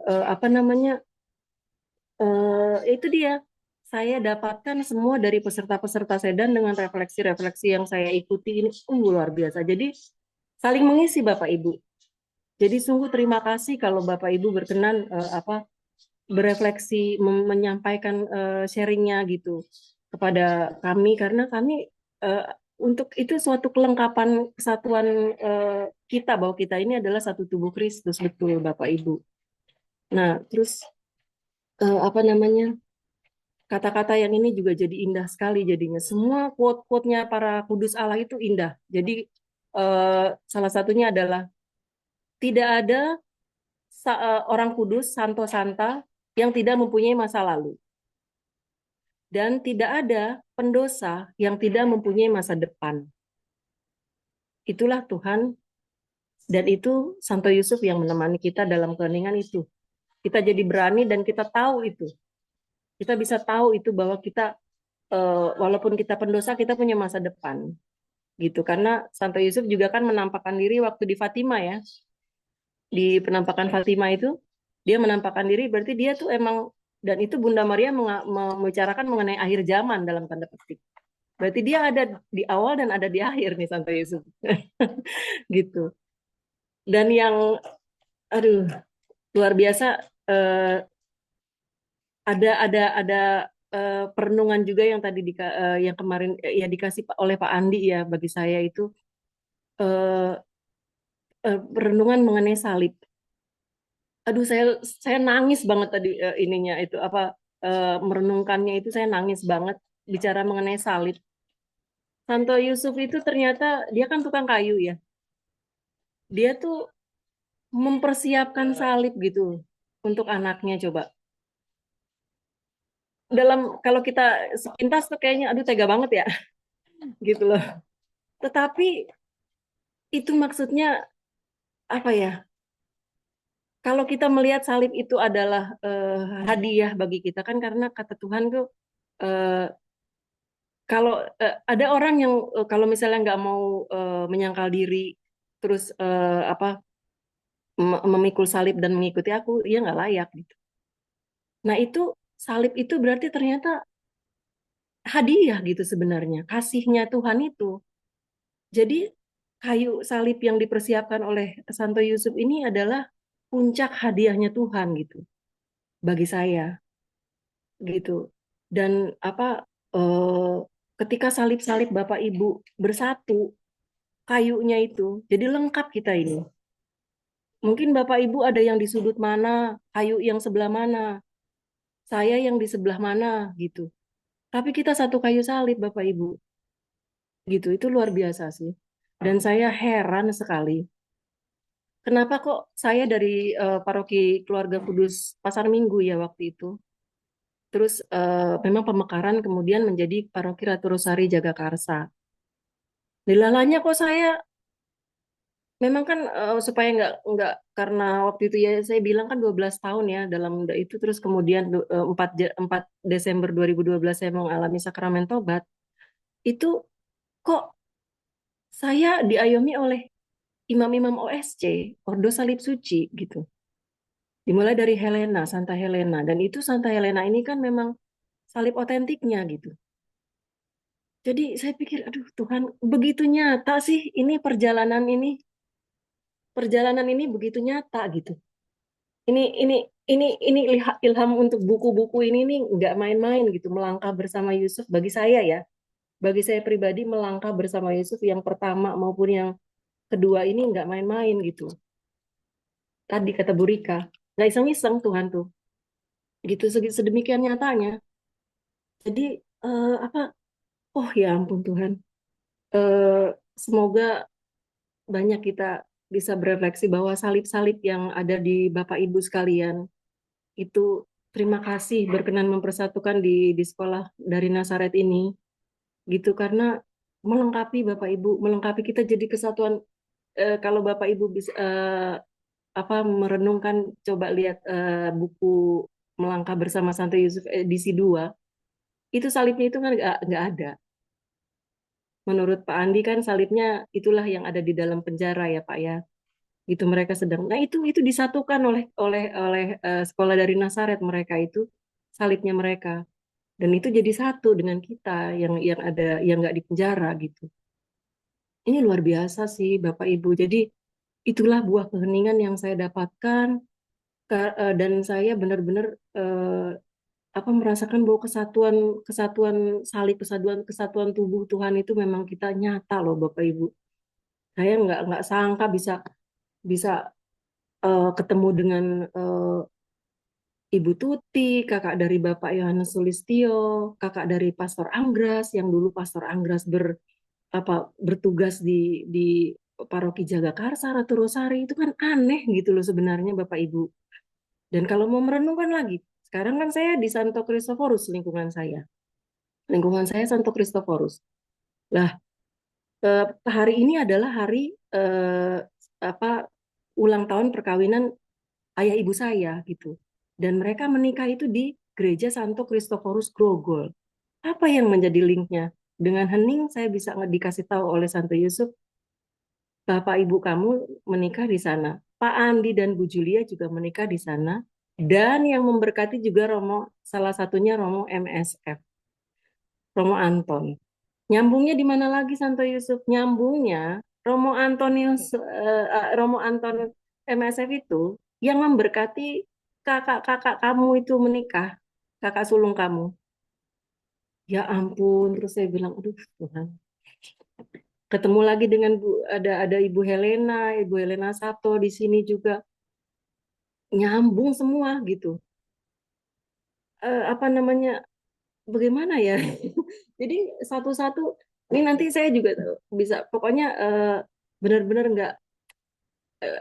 itu dia. Saya dapatkan semua dari peserta-peserta sedan dengan refleksi-refleksi yang saya ikuti ini luar biasa. Jadi saling mengisi Bapak Ibu. Jadi sungguh terima kasih kalau Bapak Ibu berkenan berefleksi, menyampaikan sharingnya gitu kepada kami, karena kami untuk itu suatu kelengkapan kesatuan kita, bahwa kita ini adalah satu tubuh Kristus, betul Bapak Ibu. Nah terus kata-kata yang ini juga jadi indah sekali jadinya. Semua quote-quote-nya para kudus Allah itu indah. Jadi salah satunya adalah tidak ada orang kudus, santo santa yang tidak mempunyai masa lalu. Dan tidak ada pendosa yang tidak mempunyai masa depan. Itulah Tuhan, dan itu Santo Yusuf yang menemani kita dalam keheningan itu. Kita jadi berani dan kita tahu itu. Kita bisa tahu itu bahwa kita walaupun kita pendosa, kita punya masa depan. Gitu, karena Santo Yusuf juga kan menampakkan diri waktu di Fatima ya. Di penampakan Fatima itu, dia menampakkan diri, berarti dia tuh emang, dan itu Bunda Maria membicarakan mengenai akhir zaman dalam tanda petik. Berarti dia ada di awal dan ada di akhir nih Santo Yusuf. Gitu. Dan yang luar biasa, ada perenungan juga yang tadi yang kemarin ya dikasih oleh Pak Andi ya, bagi saya itu perenungan mengenai salib. Aduh, saya nangis banget tadi ininya itu merenungkannya itu, saya nangis banget bicara mengenai salib. Santo Yusuf itu ternyata dia kan tukang kayu ya. Dia tuh mempersiapkan salib gitu untuk anaknya, coba. Kalau kita sepintas tuh kayaknya aduh tega banget ya. Gitu loh. Tetapi itu maksudnya apa ya? Kalau kita melihat salib itu adalah hadiah bagi kita kan, karena kata Tuhan tuh kalau ada orang yang kalau misalnya nggak mau menyangkal diri, terus memikul salib dan mengikuti aku, dia nggak layak gitu. Nah itu salib itu berarti ternyata hadiah gitu sebenarnya, kasihnya Tuhan itu. Jadi kayu salib yang dipersiapkan oleh Santo Yusuf ini adalah puncak hadiahnya Tuhan gitu bagi saya gitu. Dan ketika salib-salib Bapak Ibu bersatu, kayunya itu jadi lengkap kita ini. Mungkin Bapak Ibu ada yang di sudut mana, kayu yang sebelah mana, saya yang di sebelah mana gitu. Tapi kita satu kayu salib Bapak Ibu. Gitu, itu luar biasa sih. Dan saya heran sekali. Kenapa kok saya dari paroki Keluarga Kudus Pasar Minggu ya waktu itu. Terus memang pemekaran kemudian menjadi paroki Ratu Rosari Jagakarsa. Dilalanya kok saya memang kan supaya nggak, karena waktu itu ya saya bilang kan 12 tahun ya dalam itu, terus kemudian 4 Desember 2012 saya mengalami sakramen tobat. Itu kok saya diayomi oleh imam-imam OSC, Ordo Salib Suci gitu. Dimulai dari Helena, Santa Helena, dan itu Santa Helena ini kan memang salib otentiknya gitu. Jadi saya pikir, aduh Tuhan, begitu nyata sih ini perjalanan ini begitu nyata gitu. Ini ilham untuk buku-buku ini nih nggak main-main gitu, melangkah bersama Yusuf bagi saya ya. Bagi saya pribadi, melangkah bersama Yusuf yang pertama maupun yang kedua ini nggak main-main gitu. Tadi kata Bu Rika, nggak iseng-iseng Tuhan tuh. Gitu sedemikian nyatanya. Jadi oh ya ampun Tuhan. semoga banyak kita bisa berefleksi bahwa salib-salib yang ada di Bapak Ibu sekalian itu, terima kasih berkenan mempersatukan di sekolah dari Nazaret ini gitu, karena melengkapi Bapak Ibu, melengkapi kita jadi kesatuan. Kalau Bapak Ibu bisa merenungkan, coba lihat buku Melangkah Bersama Santo Yusuf edisi 2, itu salibnya itu kan nggak ada. Menurut Pak Andi kan salibnya itulah yang ada di dalam penjara ya Pak ya. Gitu mereka sedang. Nah, itu disatukan oleh sekolah dari Nazaret, mereka itu salibnya mereka. Dan itu jadi satu dengan kita yang ada, yang nggak di penjara gitu. Ini luar biasa sih Bapak Ibu. Jadi itulah buah keheningan yang saya dapatkan, dan saya benar-benar merasakan bahwa kesatuan salib, kesatuan tubuh Tuhan itu memang kita nyata loh Bapak Ibu. Saya nggak sangka bisa ketemu dengan Ibu Tuti, kakak dari Bapak Yohanes Sulistyo, kakak dari Pastor Anggras, yang dulu Pastor Anggras bertugas di Paroki Jagakarsa Ratu Rosari. Itu kan aneh gitu loh sebenarnya Bapak Ibu. Dan kalau mau merenungkan lagi, sekarang kan saya di Santo Kristoforus, lingkungan saya Santo Kristoforus. Lah, hari ini adalah hari ulang tahun perkawinan ayah ibu saya gitu. Dan mereka menikah itu di Gereja Santo Kristoforus Grogol. Apa yang menjadi linknya? Dengan hening saya bisa dikasih tahu oleh Santo Yusuf, Bapak Ibu kamu menikah di sana. Pak Andi dan Bu Julia juga menikah di sana. Dan yang memberkati juga Romo, salah satunya Romo MSF, Romo Anton. Nyambungnya di mana lagi Santo Yusuf? Nyambungnya Romo Anton MSF itu yang memberkati kakak-kakak kamu itu menikah, kakak sulung kamu. Ya ampun, terus saya bilang, aduh Tuhan. Ketemu lagi dengan ada Ibu Helena Sato di sini juga. Nyambung semua gitu. Bagaimana ya? Jadi satu-satu, ini nanti saya juga bisa, pokoknya benar-benar nggak,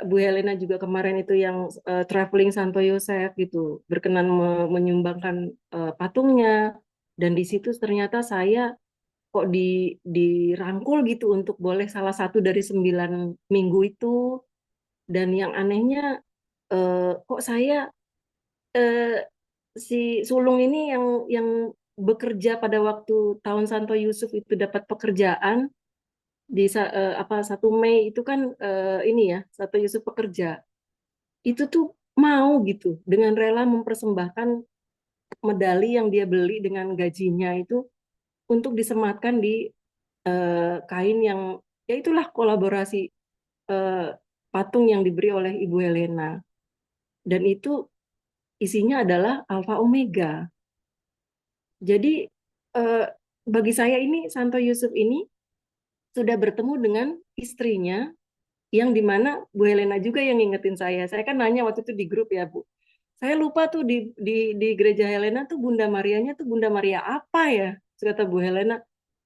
Bu Helena juga kemarin itu yang traveling Santo Yosef gitu, berkenan menyumbangkan patungnya, dan di situ ternyata saya kok dirangkul gitu untuk boleh salah satu dari 9 minggu itu. Dan yang anehnya kok saya si sulung ini yang bekerja pada waktu tahun Santo Yusuf itu dapat pekerjaan di 1 Mei itu kan, ini ya, Santo Yusuf pekerja. Itu tuh mau gitu dengan rela mempersembahkan medali yang dia beli dengan gajinya itu untuk disematkan di kain yang, ya itulah kolaborasi patung yang diberi oleh Ibu Helena. Dan itu isinya adalah Alfa Omega. Jadi bagi saya ini Santo Yusuf ini sudah bertemu dengan istrinya, yang dimana Bu Helena juga yang ngingetin saya. Saya kan nanya waktu itu di grup ya Bu. Saya lupa tuh di gereja Helena tuh Bunda Marianya tuh Bunda Maria apa ya? Terus kata Bu Helena,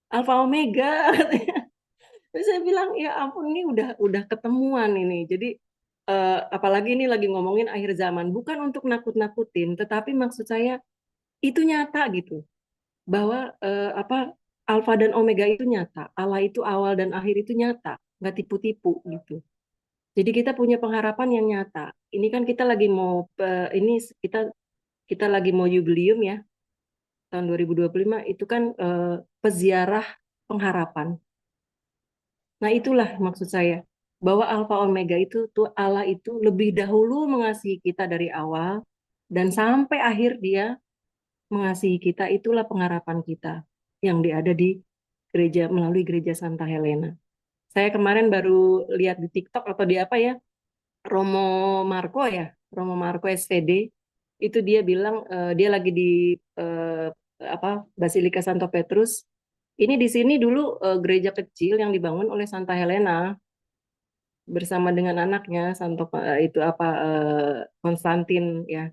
Alfa Omega. Terus saya bilang, ya ampun, ini udah ketemuan ini. Jadi apalagi ini lagi ngomongin akhir zaman, bukan untuk nakut-nakutin, tetapi maksud saya itu nyata gitu, bahwa Alfa dan Omega itu nyata, Allah itu awal dan akhir itu nyata, nggak tipu-tipu gitu. Jadi kita punya pengharapan yang nyata. Ini kan kita lagi mau kita lagi mau jubileum ya, tahun 2025 itu kan peziarah pengharapan. Nah, itulah maksud saya, bahwa Alfa Omega itu tuh Allah itu lebih dahulu mengasihi kita dari awal, dan sampai akhir dia mengasihi kita. Itulah pengharapan kita yang ada di gereja, melalui gereja Santa Helena. Saya kemarin baru lihat di TikTok atau di apa ya, Romo Marco SVD, itu dia bilang dia lagi di Basilika Santo Petrus. Ini di sini dulu gereja kecil yang dibangun oleh Santa Helena bersama dengan anaknya Konstantin ya,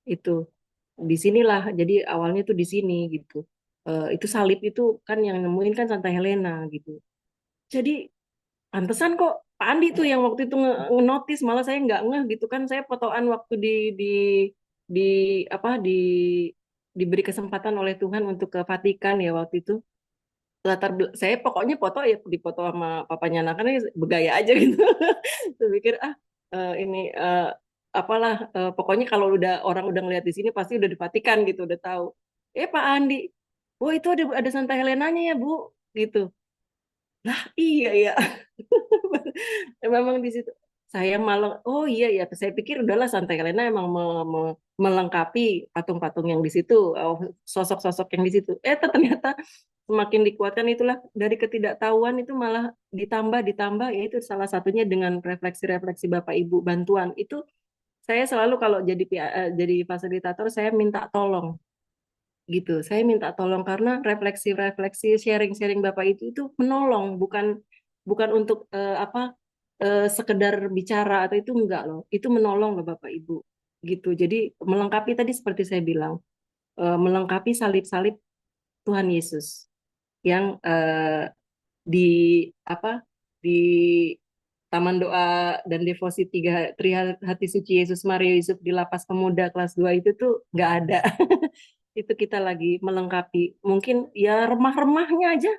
itu di sinilah. Jadi awalnya tuh di sini gitu. Itu salib itu kan yang nemuin kan Santa Helena gitu. Jadi pantesan kok Pak Andi tuh yang waktu itu nge-notice, malah saya nggak ngeh gitu kan. Saya fotoan waktu di apa diberi kesempatan oleh Tuhan untuk ke Vatikan ya waktu itu. Saya pokoknya foto ya di foto sama papanya anak-anak bergaya aja gitu. Saya pikir ini apalah pokoknya kalau orang udah ngeliat di sini pasti udah di Vatikan gitu, udah tahu. Pak Andi, oh itu ada Santa Helenanya ya Bu, gitu. Lah iya ya. Memang di situ saya malah oh iya ya saya pikir udahlah Santa Helena emang melengkapi patung-patung yang di situ, sosok-sosok yang di situ. Ternyata semakin dikuatkan itulah dari ketidaktahuan itu malah ditambah ya itu salah satunya dengan refleksi-refleksi Bapak Ibu bantuan. Itu saya selalu kalau jadi fasilitator saya minta tolong gitu. Saya minta tolong karena refleksi-refleksi sharing-sharing Bapak itu menolong, bukan bukan untuk sekedar bicara atau itu enggak loh. Itu menolong loh Bapak Ibu gitu. Jadi melengkapi tadi seperti saya bilang, melengkapi salib-salib Tuhan Yesus yang di di Taman Doa dan Devosi Trihati Suci Yesus Maria Yusuf di Lapas Pemuda kelas 2 itu tuh nggak ada. Itu kita lagi melengkapi. Mungkin ya remah-remahnya aja,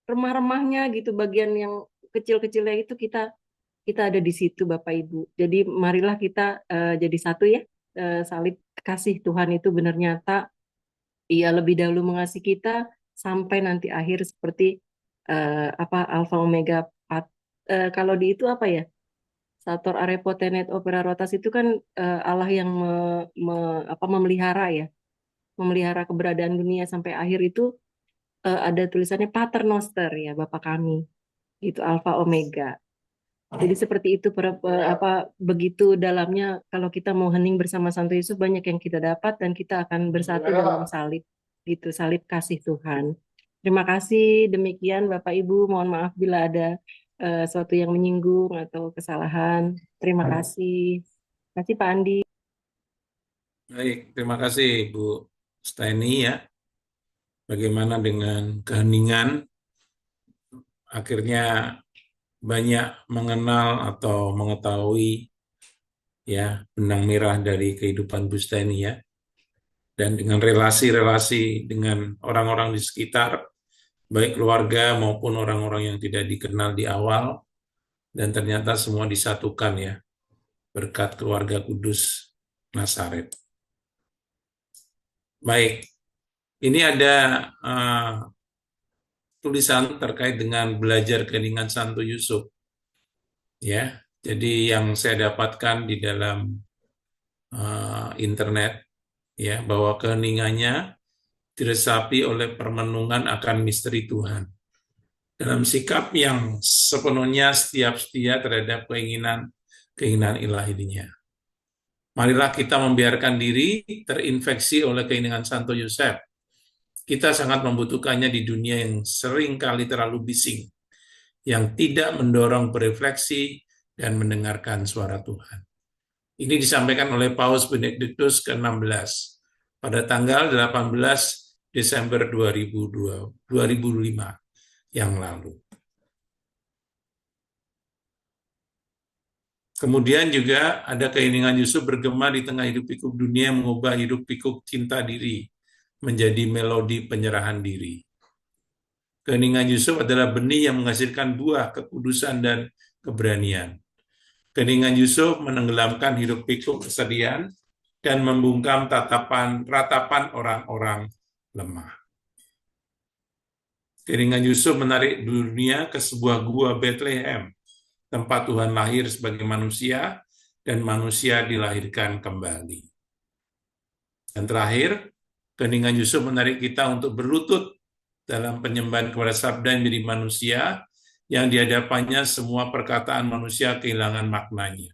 remah-remahnya gitu, bagian yang kecil-kecilnya itu kita ada di situ Bapak Ibu. Jadi marilah kita jadi satu ya. Salib kasih Tuhan itu benar nyata. Ia lebih dahulu mengasihi kita sampai nanti akhir seperti Alfa Omega. Kalau di itu apa ya? Sator Arepotenet Opera Rotas itu kan Allah yang memelihara ya, memelihara keberadaan dunia sampai akhir itu ada tulisannya Pater Noster ya, Bapa kami. Itu Alfa Omega. Jadi seperti itu begitu dalamnya kalau kita mau hening bersama Santo Yesus banyak yang kita dapat dan kita akan bersatu dalam salib. Gitu, salib kasih Tuhan. Terima kasih, demikian Bapak Ibu, mohon maaf bila ada sesuatu yang menyinggung atau kesalahan. Terima kasih. Terima kasih Pak Andi. Baik, terima kasih Bu Steny ya. Bagaimana dengan keheningan akhirnya banyak mengenal atau mengetahui ya benang merah dari kehidupan Bu Steny ya. Dan dengan relasi-relasi dengan orang-orang di sekitar, baik keluarga maupun orang-orang yang tidak dikenal di awal, dan ternyata semua disatukan ya, berkat keluarga kudus Nazaret. Baik, ini ada tulisan terkait dengan belajar keheningan Santo Yusuf. Ya, jadi yang saya dapatkan di dalam internet ya bahwa keheningannya diresapi oleh permenungan akan misteri Tuhan. Dalam sikap yang sepenuhnya setia terhadap keinginan ilahinya. Marilah kita membiarkan diri terinfeksi oleh keinginan Santo Yosef. Kita sangat membutuhkannya di dunia yang sering kali terlalu bising, yang tidak mendorong berefleksi dan mendengarkan suara Tuhan. Ini disampaikan oleh Paus Benediktus ke-16 pada tanggal 18 Desember 2005 yang lalu. Kemudian juga ada keinginan Yusuf bergema di tengah hidup pikuk dunia, mengubah hidup pikuk cinta diri menjadi melodi penyerahan diri. Keinginan Yusuf adalah benih yang menghasilkan buah kekudusan dan keberanian. Keinginan Yusuf menenggelamkan hidup pikuk kesedihan dan membungkam ratapan orang-orang lemah. Keinginan Yusuf menarik dunia ke sebuah gua Bethlehem, tempat Tuhan lahir sebagai manusia dan manusia dilahirkan kembali. Dan terakhir, keinginan Yusuf menarik kita untuk berlutut dalam penyembahan kepada sabda yang menjadi manusia, yang di hadapannya semua perkataan manusia kehilangan maknanya.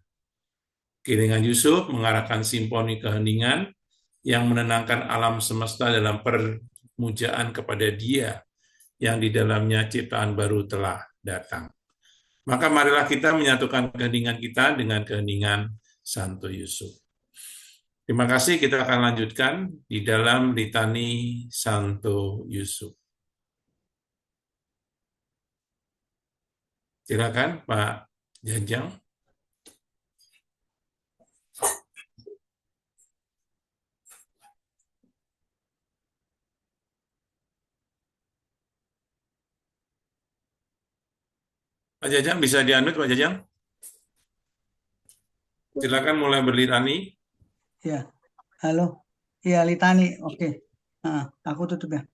Keinginan Yusuf mengarahkan simfoni keheningan yang menenangkan alam semesta dalam permujaan kepada Dia yang di dalamnya ciptaan baru telah datang. Maka marilah kita menyatukan keheningan kita dengan keheningan Santo Yusuf. Terima kasih, kita akan lanjutkan di dalam litani Santo Yusuf. Silakan Pak Jajang. Pak Jajang bisa di-unmute Pak Jajang? Silakan mulai berlitani. Ya, halo. Iya, litani. Oke. Aku tutup ya.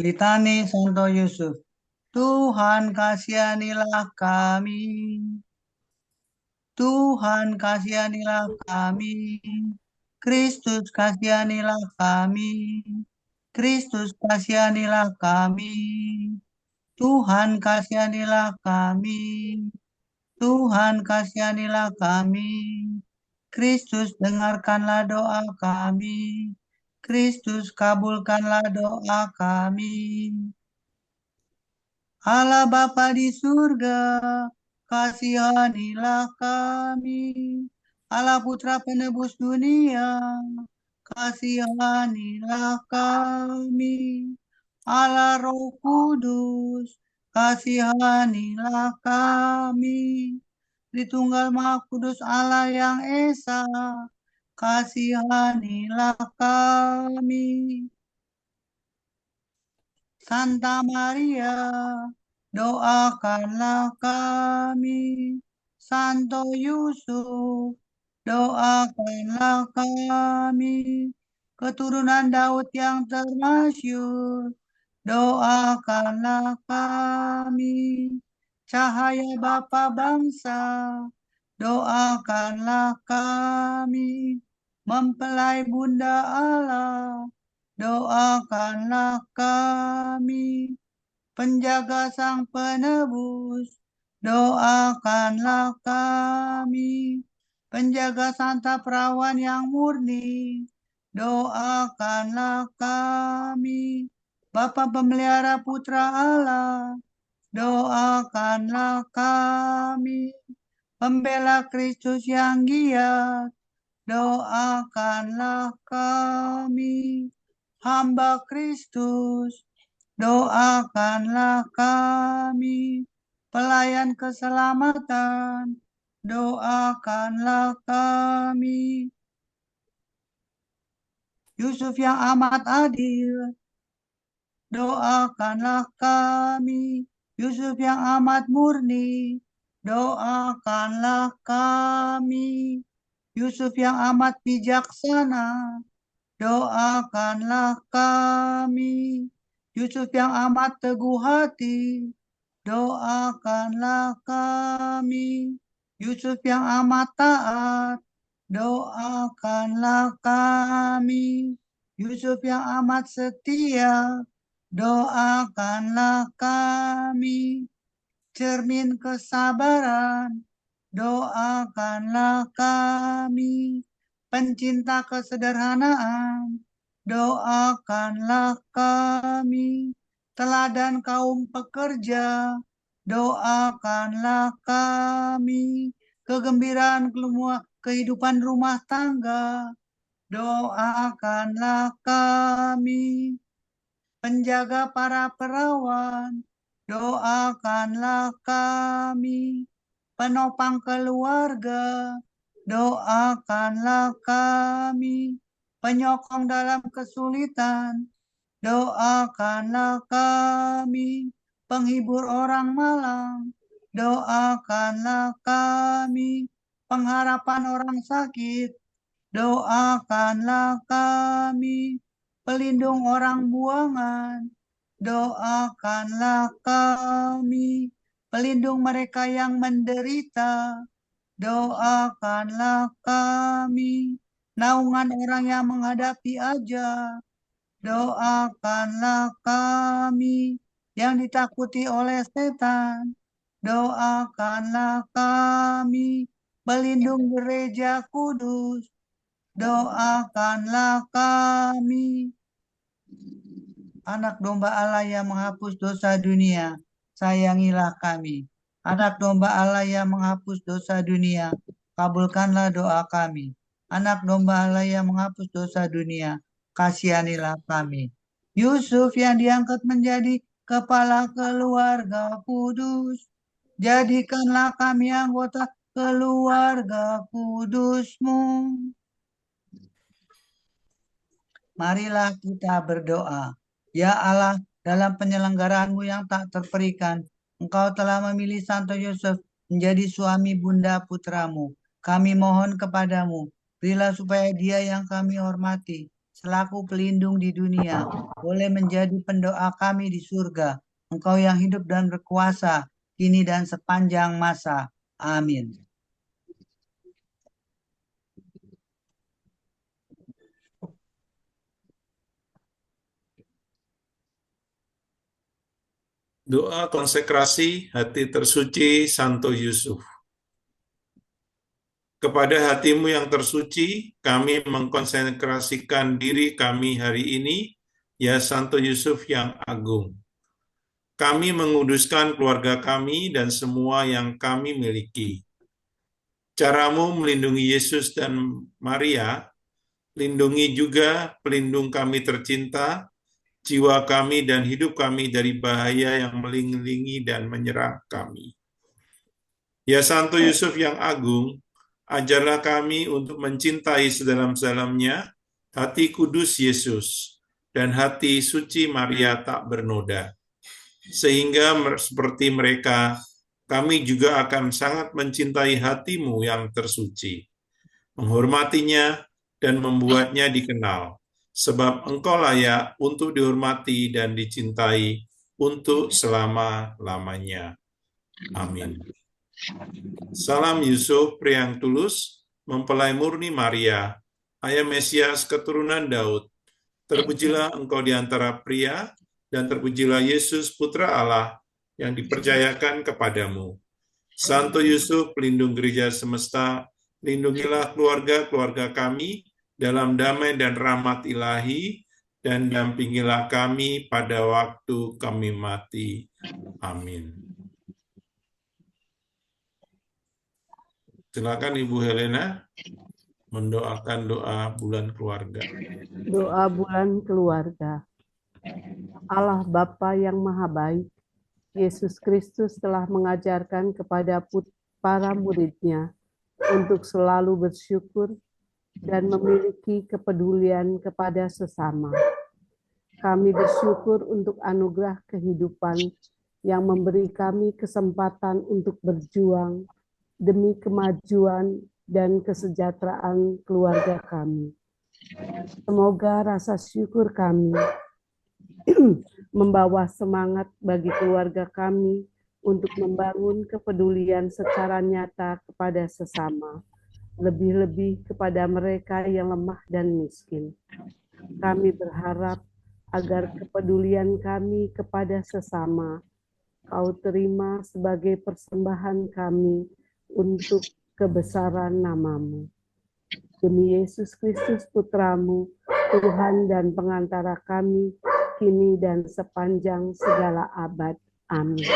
Litani Santo Yusuf. Tuhan kasihanilah kami. Tuhan kasihanilah kami. Kristus kasihanilah kami. Kristus kasihanilah kami. Tuhan kasihanilah kami. Tuhan kasihanilah kami. Kristus dengarkanlah doa kami. Kristus kabulkanlah doa kami. Allah Bapa di surga, kasihanilah kami. Allah Putra penebus dunia, kasihanilah kami. Allah Roh Kudus, kasihanilah kami. Tritunggal Maha Kudus Allah yang Esa, kasihanilah kami. Santa Maria, doakanlah kami. Santo Yusuf, doakanlah kami. Keturunan Daud yang termasyhur, doakanlah kami. Cahaya Bapa bangsa, doakanlah kami. Mempelai Bunda Allah, doakanlah kami. Penjaga Sang Penebus, doakanlah kami. Penjaga Santa Perawan yang murni, doakanlah kami. Bapa Pemelihara Putra Allah, doakanlah kami. Pembela Kristus yang giat, doakanlah kami. Hamba Kristus, doakanlah kami. Pelayan keselamatan, doakanlah kami. Yusuf yang amat adil, doakanlah kami. Yusuf yang amat murni, doakanlah kami. Yusuf yang amat bijaksana, doakanlah kami. Yusuf yang amat teguh hati, doakanlah kami. Yusuf yang amat taat, doakanlah kami. Yusuf yang amat setia, doakanlah kami. Cermin kesabaran, doakanlah kami. Pencinta kesederhanaan, doakanlah kami. Teladan kaum pekerja, doakanlah kami. Kegembiraan kehidupan rumah tangga, doakanlah kami. Penjaga para perawan, doakanlah kami. Penopang keluarga, doakanlah kami. Penyokong dalam kesulitan, doakanlah kami. Penghibur orang malang, doakanlah kami. Pengharapan orang sakit, doakanlah kami. Pelindung orang buangan, doakanlah kami. Pelindung mereka yang menderita, doakanlah kami. Naungan orang yang menghadapi ajar, doakanlah kami. Yang ditakuti oleh setan, doakanlah kami. Pelindung gereja kudus, doakanlah kami. Anak domba Allah yang menghapus dosa dunia, sayangilah kami. Anak domba Allah yang menghapus dosa dunia, kabulkanlah doa kami. Anak domba Allah yang menghapus dosa dunia, kasihanilah kami. Yusuf yang diangkat menjadi kepala keluarga kudus, jadikanlah kami anggota keluarga kudus-Mu. Marilah kita berdoa. Ya Allah, dalam penyelenggaraan-Mu yang tak terperikan, Engkau telah memilih Santo Yusuf menjadi suami bunda putramu. Kami mohon kepadamu, berilah supaya dia yang kami hormati, selaku pelindung di dunia, boleh menjadi pendoa kami di surga. Engkau yang hidup dan berkuasa, kini dan sepanjang masa. Amin. Doa konsekrasi hati tersuci Santo Yusuf. Kepada hatimu yang tersuci, kami mengkonsentrasikan diri kami hari ini, ya Santo Yusuf yang agung. Kami menguduskan keluarga kami dan semua yang kami miliki. Caramu melindungi Yesus dan Maria, lindungi juga pelindung kami tercinta, jiwa kami dan hidup kami dari bahaya yang melilingi dan menyerang kami. Ya Santo Yusuf yang agung, ajarlah kami untuk mencintai sedalam-dalamnya hati kudus Yesus dan hati suci Maria tak bernoda. Sehingga seperti mereka, kami juga akan sangat mencintai hatimu yang tersuci, menghormatinya dan membuatnya dikenal. Sebab engkau layak untuk dihormati dan dicintai untuk selama-lamanya. Amin. Salam Yusuf, pria yang tulus, mempelai murni Maria, ayah Mesias keturunan Daud. Terpujilah engkau di antara pria, dan terpujilah Yesus, Putra Allah, yang dipercayakan kepadamu. Santo Yusuf, pelindung gereja semesta, lindungilah keluarga-keluarga kami, dalam damai dan rahmat ilahi, dan dampingilah kami pada waktu kami mati. Amin. Silakan Ibu Helena mendoakan doa bulan keluarga. Doa bulan keluarga. Allah Bapa yang Maha Baik, Yesus Kristus telah mengajarkan kepada para murid-Nya untuk selalu bersyukur dan memiliki kepedulian kepada sesama. Kami bersyukur untuk anugerah kehidupan yang memberi kami kesempatan untuk berjuang demi kemajuan dan kesejahteraan keluarga kami. Semoga rasa syukur kami membawa semangat bagi keluarga kami untuk membangun kepedulian secara nyata kepada sesama, lebih-lebih kepada mereka yang lemah dan miskin. Kami berharap agar kepedulian kami kepada sesama Kau terima sebagai persembahan kami untuk kebesaran nama-Mu. Demi Yesus Kristus Putra-Mu, Tuhan dan pengantara kami, kini dan sepanjang segala abad. Amin.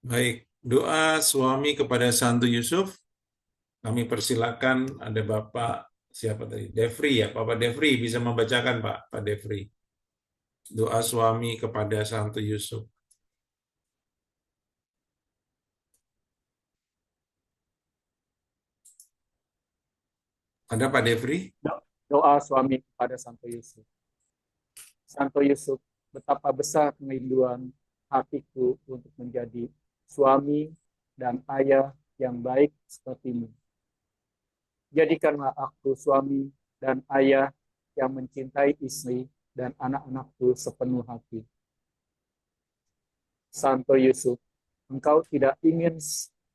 Baik, doa suami kepada Santo Yusuf. Kami persilakan ada Bapak siapa tadi? Devri ya, Bapak Devri bisa membacakan Pak Devri. Doa suami kepada Santo Yusuf. Ada Pak Devri? Doa suami kepada Santo Yusuf. Santo Yusuf, betapa besar kerinduan hatiku untuk menjadi suami dan ayah yang baik seperti-Mu. Jadikanlah aku suami dan ayah yang mencintai istri dan anak-anakku sepenuh hati. Santo Yusuf, Engkau tidak ingin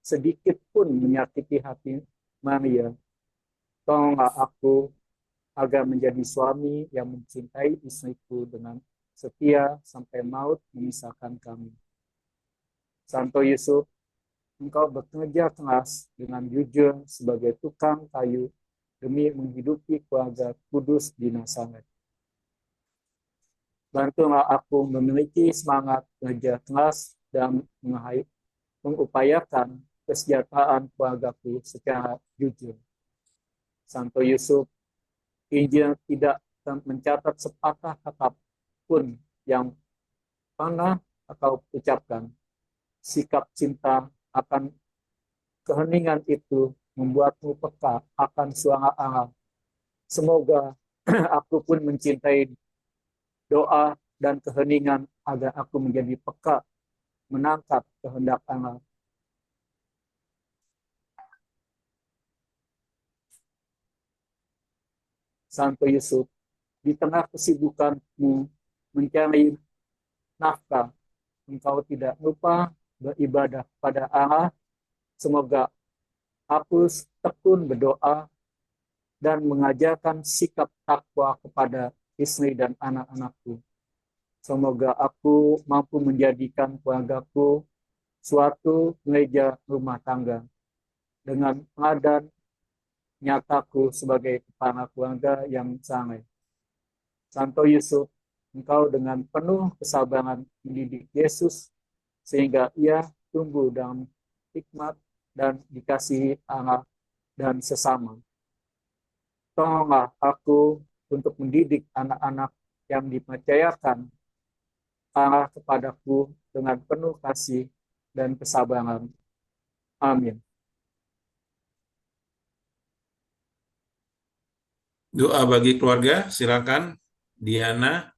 sedikit pun menyakiti hati Maria. Tolonglah aku agar menjadi suami yang mencintai istriku dengan setia sampai maut memisahkan kami. Santo Yusuf, Engkau bekerja keras dengan jujur sebagai tukang kayu demi menghidupi keluarga kudus di Nazaret. Bantulah aku memiliki semangat kerja keras dan mengupayakan kesejahteraan keluargaku secara jujur. Santo Yusuf, Injil tidak mencatat sepatah kata pun yang pernah kau ucapkan. Sikap cinta akan keheningan itu membuatmu peka akan suara Allah. Semoga aku pun mencintai doa dan keheningan agar aku menjadi peka menangkap kehendak Allah. Santo Yusuf, di tengah kesibukanmu mencari nafkah, engkau tidak lupa beribadah pada Allah. Semoga aku tekun berdoa dan mengajarkan sikap takwa kepada istri dan anak-anakku. Semoga aku mampu menjadikan keluargaku suatu gereja rumah tangga dengan teladan nyataku sebagai kepala keluarga yang sangai. Santo Yusuf, engkau dengan penuh kesabaran mendidik Yesus sehingga ia tumbuh dalam hikmat dan dikasihi Allah dan sesama. Tolonglah aku untuk mendidik anak-anak yang dipercayakan Allah kepadaku dengan penuh kasih dan kesabaran. Amin. Doa bagi keluarga, silakan Diana.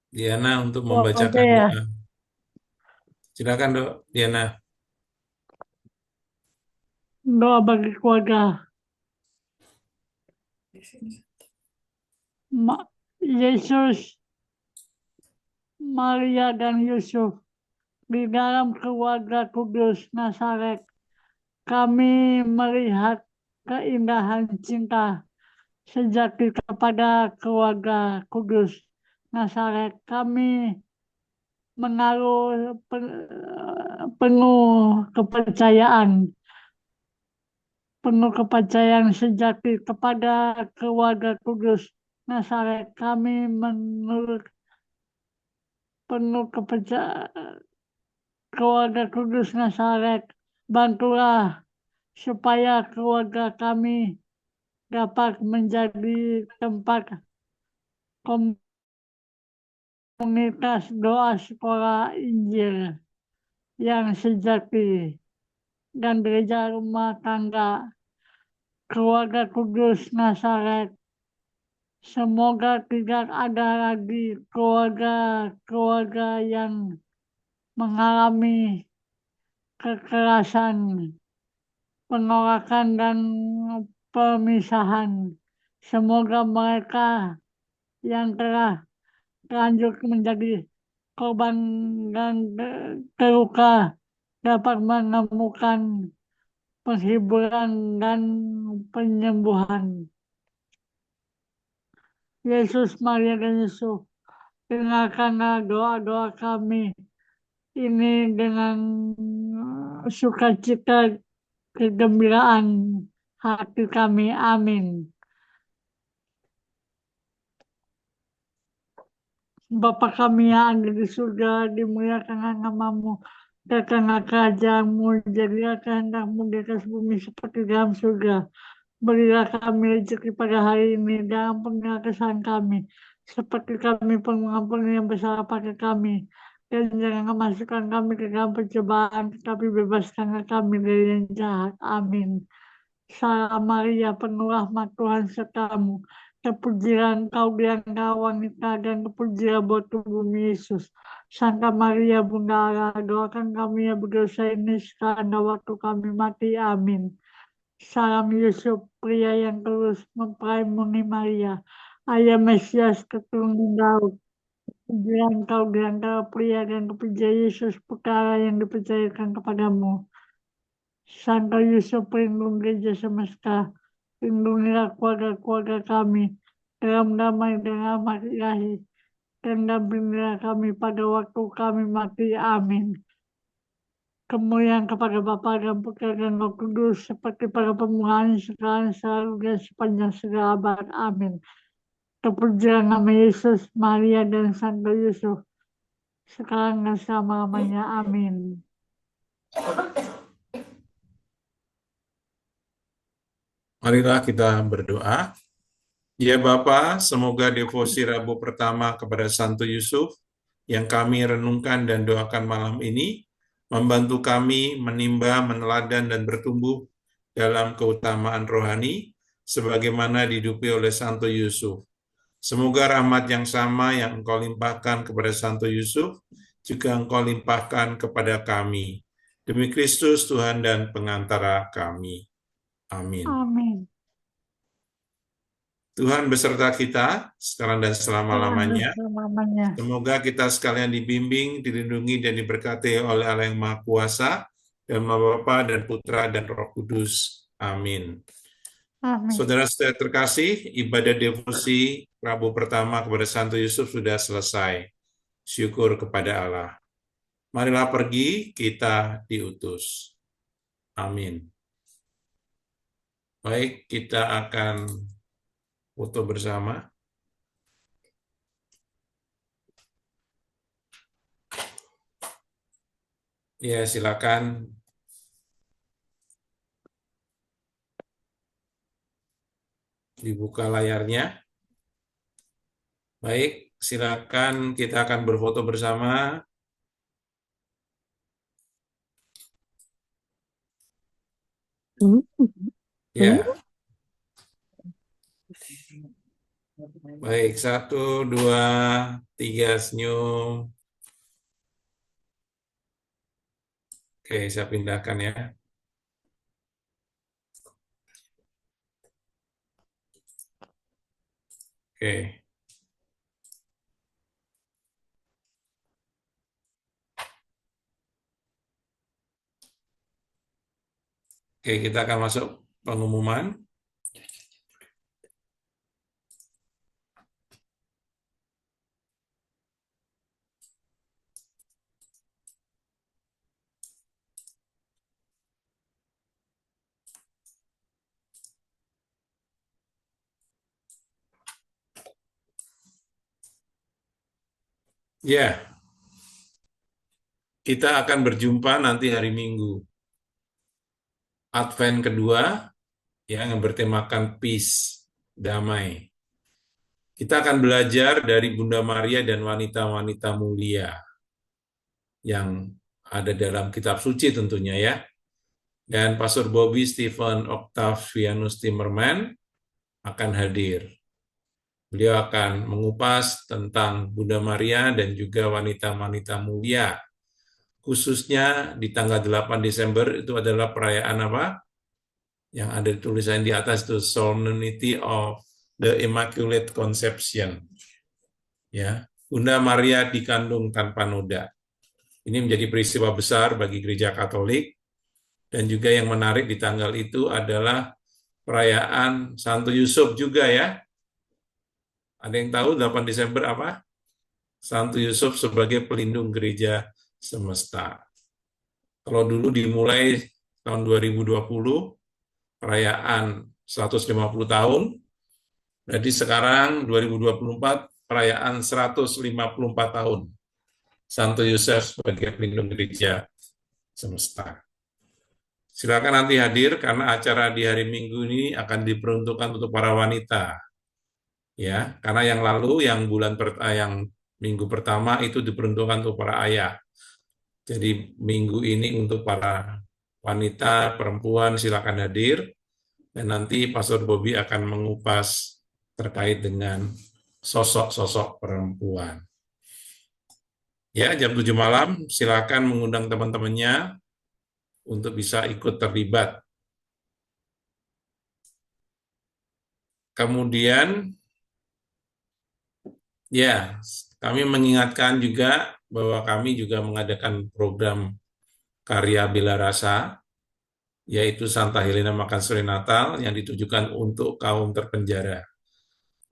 Diana untuk membacakan doa. Silakan Dok, Diana. Doa bagi keluarga. Yesus, Maria, dan Yusuf, di dalam keluarga kudus Nazaret, kami melihat keindahan cinta sejati kepada keluarga kudus Nazaret. Kami menaruh penuh kepercayaan sejati kepada keluarga kudus Nazaret. Kami menurut penuh kepercayaan keluarga kudus Nazaret. Bantulah supaya keluarga kami dapat menjadi tempat komunitas doa sekolah Injil yang sejati dan gereja rumah tangga keluarga kudus Nazaret. Semoga tidak ada lagi keluarga yang mengalami kekerasan, penolakan, dan pemisahan. Semoga mereka yang telah terlanjur menjadi korban dan terluka dapat menemukan penghiburan dan penyembuhan. Yesus, Maria, dan Yusuf, dengarkanlah doa-doa kami ini dengan sukacita, kegembiraan hati kami. Amin. Bapa kami yang ada di surga, dimuliakanlah namamu, datanglah kerajaanmu, jadilah kehendakmu di atas bumi seperti dalam surga. Berilah kami rezeki pada hari ini, dan ampunilah kesalahan kami, seperti kami mengampuni yang bersalah pada kami. Dan jangan masukkan kami ke dalam pencobaan, tetapi bebaskanlah kami dari yang jahat. Amin. Salam Maria, penuh rahmat, Tuhan sertamu. Terpujilah engkau di antara wanita, dan terpujilah buah tubuhmu Yesus. Santa Maria, Bunda Allah, doakan kami yang berdosa ini sekarang dan waktu kami mati. Amin. Salam Yusuf, pria yang terus memperaimungi Maria, ayah Mesias keturunan Daud. Terpujilah engkau di antara pria, dan terpujilah Yesus, putra yang dipercayakan kepadamu. Santo Yusuf, pelindung gereja semesta, lindungilah keluarga-keluarga kami dalam damai dan rahmat ilahi, dan dampingilah kami pada waktu kami mati. Amin. Kemuliaan kepada Bapa dan Putra dan Roh Kudus, seperti pada permulaan, sekarang, selalu, dan sepanjang segala abad. Amin. terpujilah nama Yesus, Maria, dan Santo Yusuf, sekarang dan selama-lamanya. Amin. Marilah kita berdoa. Ya Bapa, semoga devosi Rabu pertama kepada Santo Yusuf yang kami renungkan dan doakan malam ini membantu kami menimba, meneladan, dan bertumbuh dalam keutamaan rohani sebagaimana dihidupi oleh Santo Yusuf. Semoga rahmat yang sama yang Engkau limpahkan kepada Santo Yusuf juga Engkau limpahkan kepada kami. Demi Kristus Tuhan dan pengantara kami. Amin. Amin. Tuhan beserta kita sekarang dan selama-lamanya. Selama-lamanya. Semoga kita sekalian dibimbing, dilindungi, dan diberkati oleh Allah yang Maha Kuasa, dan Bapa dan Putra dan Roh Kudus. Amin. Amin. Saudara-saudara terkasih, ibadah devosi Rabu pertama kepada Santo Yusuf sudah selesai. Syukur kepada Allah. Marilah pergi, kita diutus. Amin. Baik, kita akan foto bersama. Ya, silakan. Dibuka layarnya. Baik, silakan kita akan berfoto bersama. Ya. Baik, 1, 2, 3, senyum. Oke, saya pindahkan ya. Oke. Oke, kita akan masuk pengumuman. Ya, kita akan berjumpa nanti hari Minggu. Advent kedua, yang bertemakan peace, damai. Kita akan belajar dari Bunda Maria dan wanita-wanita mulia yang ada dalam kitab suci tentunya ya. Dan Pastor Bobby Stephen Octavianus Timmerman akan hadir. Beliau akan mengupas tentang Bunda Maria dan juga wanita-wanita mulia. Khususnya di tanggal 8 Desember itu adalah perayaan apa? Yang ada tulisan di atas itu Solemnity of the Immaculate Conception. Ya, Bunda Maria dikandung tanpa noda. Ini menjadi peristiwa besar bagi Gereja Katolik. Dan juga yang menarik di tanggal itu adalah perayaan Santo Yusuf juga ya. Ada yang tahu 8 Desember apa? Santo Yusuf sebagai pelindung gereja semesta. Kalau dulu dimulai tahun 2020, perayaan 150 tahun, jadi sekarang 2024, perayaan 154 tahun. Santo Yusuf sebagai pelindung gereja semesta. Silakan nanti hadir karena acara di hari Minggu ini akan diperuntukkan untuk para wanita. Ya, karena yang lalu yang minggu pertama itu diperuntukkan untuk para ayah. Jadi minggu ini untuk para wanita, perempuan silakan hadir dan nanti Pastor Bobby akan mengupas terkait dengan sosok-sosok perempuan. Ya, jam 7 malam silakan mengundang teman-temannya untuk bisa ikut terlibat. Kemudian ya, kami mengingatkan juga bahwa kami juga mengadakan program karya Bela Rasa, yaitu Santa Helena Makan Sore Natal yang ditujukan untuk kaum terpenjara,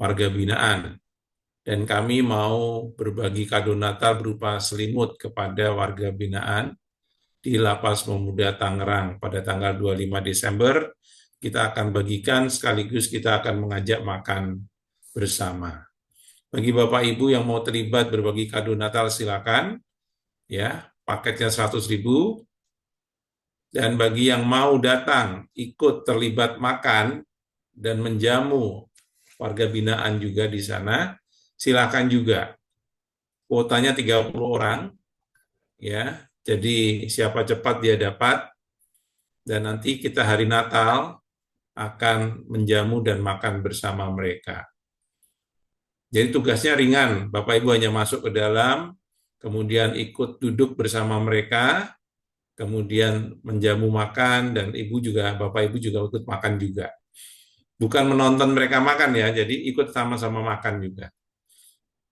warga binaan. Dan kami mau berbagi kado Natal berupa selimut kepada warga binaan di Lapas Pemuda Tangerang pada tanggal 25 Desember. Kita akan bagikan sekaligus kita akan mengajak makan bersama. Bagi Bapak Ibu yang mau terlibat berbagi kado Natal silakan, ya, paketnya 100.000. Dan bagi yang mau datang ikut terlibat makan dan menjamu warga binaan juga di sana, silakan juga. Kuotanya 30 orang, ya. Jadi siapa cepat dia dapat. Dan nanti kita hari Natal akan menjamu dan makan bersama mereka. Jadi tugasnya ringan, Bapak Ibu hanya masuk ke dalam, kemudian ikut duduk bersama mereka, kemudian menjamu makan, dan Bapak Ibu juga ikut makan juga. Bukan menonton mereka makan ya, jadi ikut sama-sama makan juga.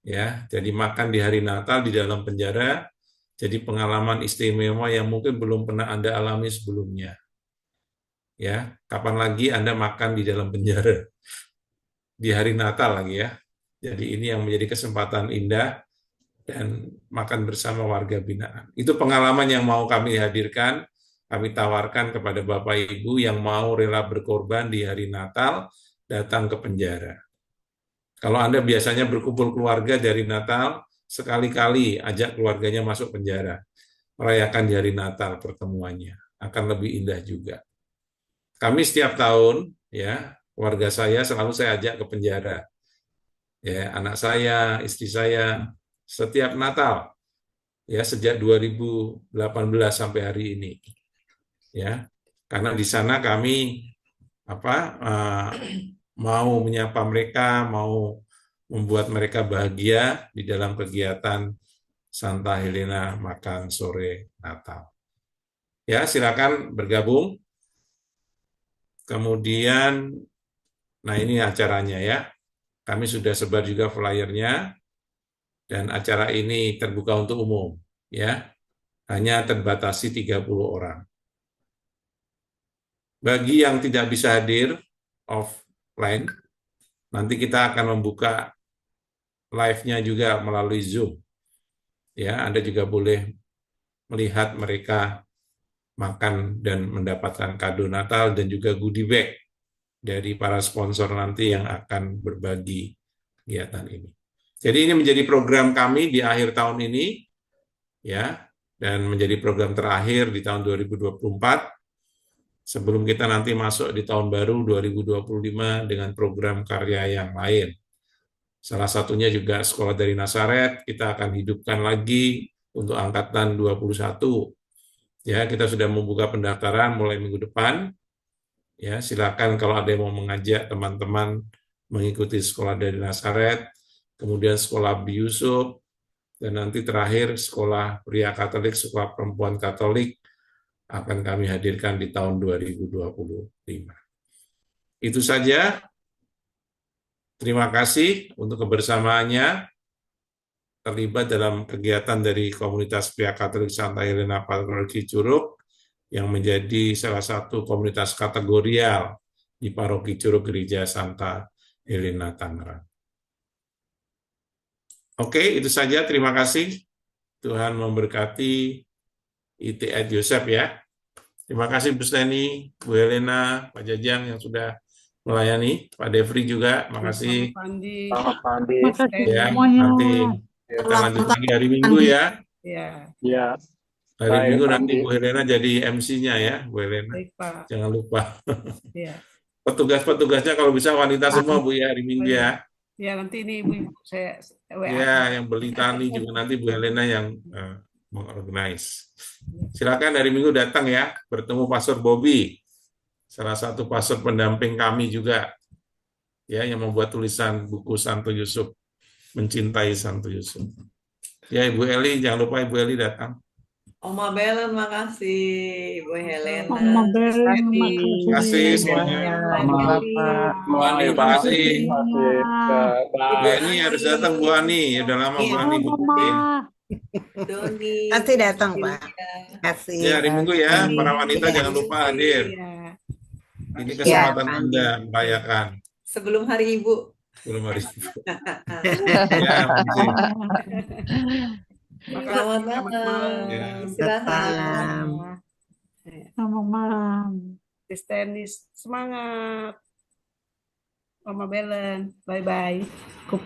Ya, jadi makan di hari Natal di dalam penjara, jadi pengalaman istimewa yang mungkin belum pernah Anda alami sebelumnya. Ya, kapan lagi Anda makan di dalam penjara? Di hari Natal lagi ya. Jadi ini yang menjadi kesempatan indah dan makan bersama warga binaan. Itu pengalaman yang mau kami hadirkan, kami tawarkan kepada Bapak Ibu yang mau rela berkorban di hari Natal, datang ke penjara. Kalau Anda biasanya berkumpul keluarga dari Natal, sekali-kali ajak keluarganya masuk penjara. Merayakan di hari Natal pertemuannya. Akan lebih indah juga. Kami setiap tahun, ya, keluarga saya selalu saya ajak ke penjara. Ya, anak saya, istri saya, setiap Natal, ya sejak 2018 sampai hari ini, ya, karena di sana kami mau menyapa mereka, mau membuat mereka bahagia di dalam kegiatan Santa Helena makan sore Natal. Ya, silakan bergabung. Kemudian, nah ini acaranya ya. Kami sudah sebar juga flyernya, dan acara ini terbuka untuk umum, ya. Hanya terbatasi 30 orang. Bagi yang tidak bisa hadir offline, nanti kita akan membuka live-nya juga melalui Zoom. Ya, Anda juga boleh melihat mereka makan dan mendapatkan kado Natal dan juga goodie bag dari para sponsor nanti yang akan berbagi kegiatan ini. Jadi ini menjadi program kami di akhir tahun ini, ya, dan menjadi program terakhir di tahun 2024, sebelum kita nanti masuk di tahun baru 2025 dengan program karya yang lain. Salah satunya juga Sekolah dari Nazaret, kita akan hidupkan lagi untuk angkatan 21. Ya, kita sudah membuka pendaftaran mulai minggu depan. Ya, silakan kalau ada yang mau mengajak teman-teman mengikuti Sekolah dari Nazaret, kemudian Sekolah Abdi Yusuf, dan nanti terakhir Sekolah Pria Katolik, Sekolah Perempuan Katolik akan kami hadirkan di tahun 2025. Itu saja. Terima kasih untuk kebersamaannya terlibat dalam kegiatan dari komunitas Pria Katolik Santa Helena Paroki Curug yang menjadi salah satu komunitas kategorial di Paroki Curug Gereja Santa Helena Tangerang. Oke, itu saja. Terima kasih. Tuhan memberkati ITS Yosef ya. Terima kasih Bu Steni, Bu Helena, Pak Jajang yang sudah melayani, Pak Devri juga. Makasih. Selamat Pandi. Ya, nanti kita lanjut lagi hari Minggu ya. Ya. Hari Baik, Minggu nanti Pandi. Bu Helena jadi MC-nya ya, Bu Helena. Baik, Pak. Jangan lupa. Ya. Petugas-petugasnya kalau bisa wanita semua Bu ya hari Minggu ya. Ya, nanti ini Ibu saya WA. Ya, yang beli tani juga nanti Bu Helena yang mengorganize. Silakan hari Minggu datang ya, bertemu Pastor Bobby, salah satu pastor pendamping kami juga, ya, yang membuat tulisan buku Santo Yusuf, Mencintai Santo Yusuf. Ya, Ibu Eli, jangan lupa Ibu Eli datang. Oma Belen, makasih. Bu Helena. Oma Belen, Terima makasih. kasih semuanya. Bu Ani, terima kasih. Bu Ani harus datang, Bu Ani. Udah lama Bu Ani bukuin. Doni. Pasti datang, Pak. Kasih. Ya, hari Minggu ya, para wanita jangan lupa hadir. Ini kesempatan Anda merayakan. Sebelum Hari Ibu. Sebelum hari Ibu. Ya, makasih. Selamat malam. Ya. Istirahat. Selamat malam. Kristenis, semangat. Mama Belen. Bye-bye.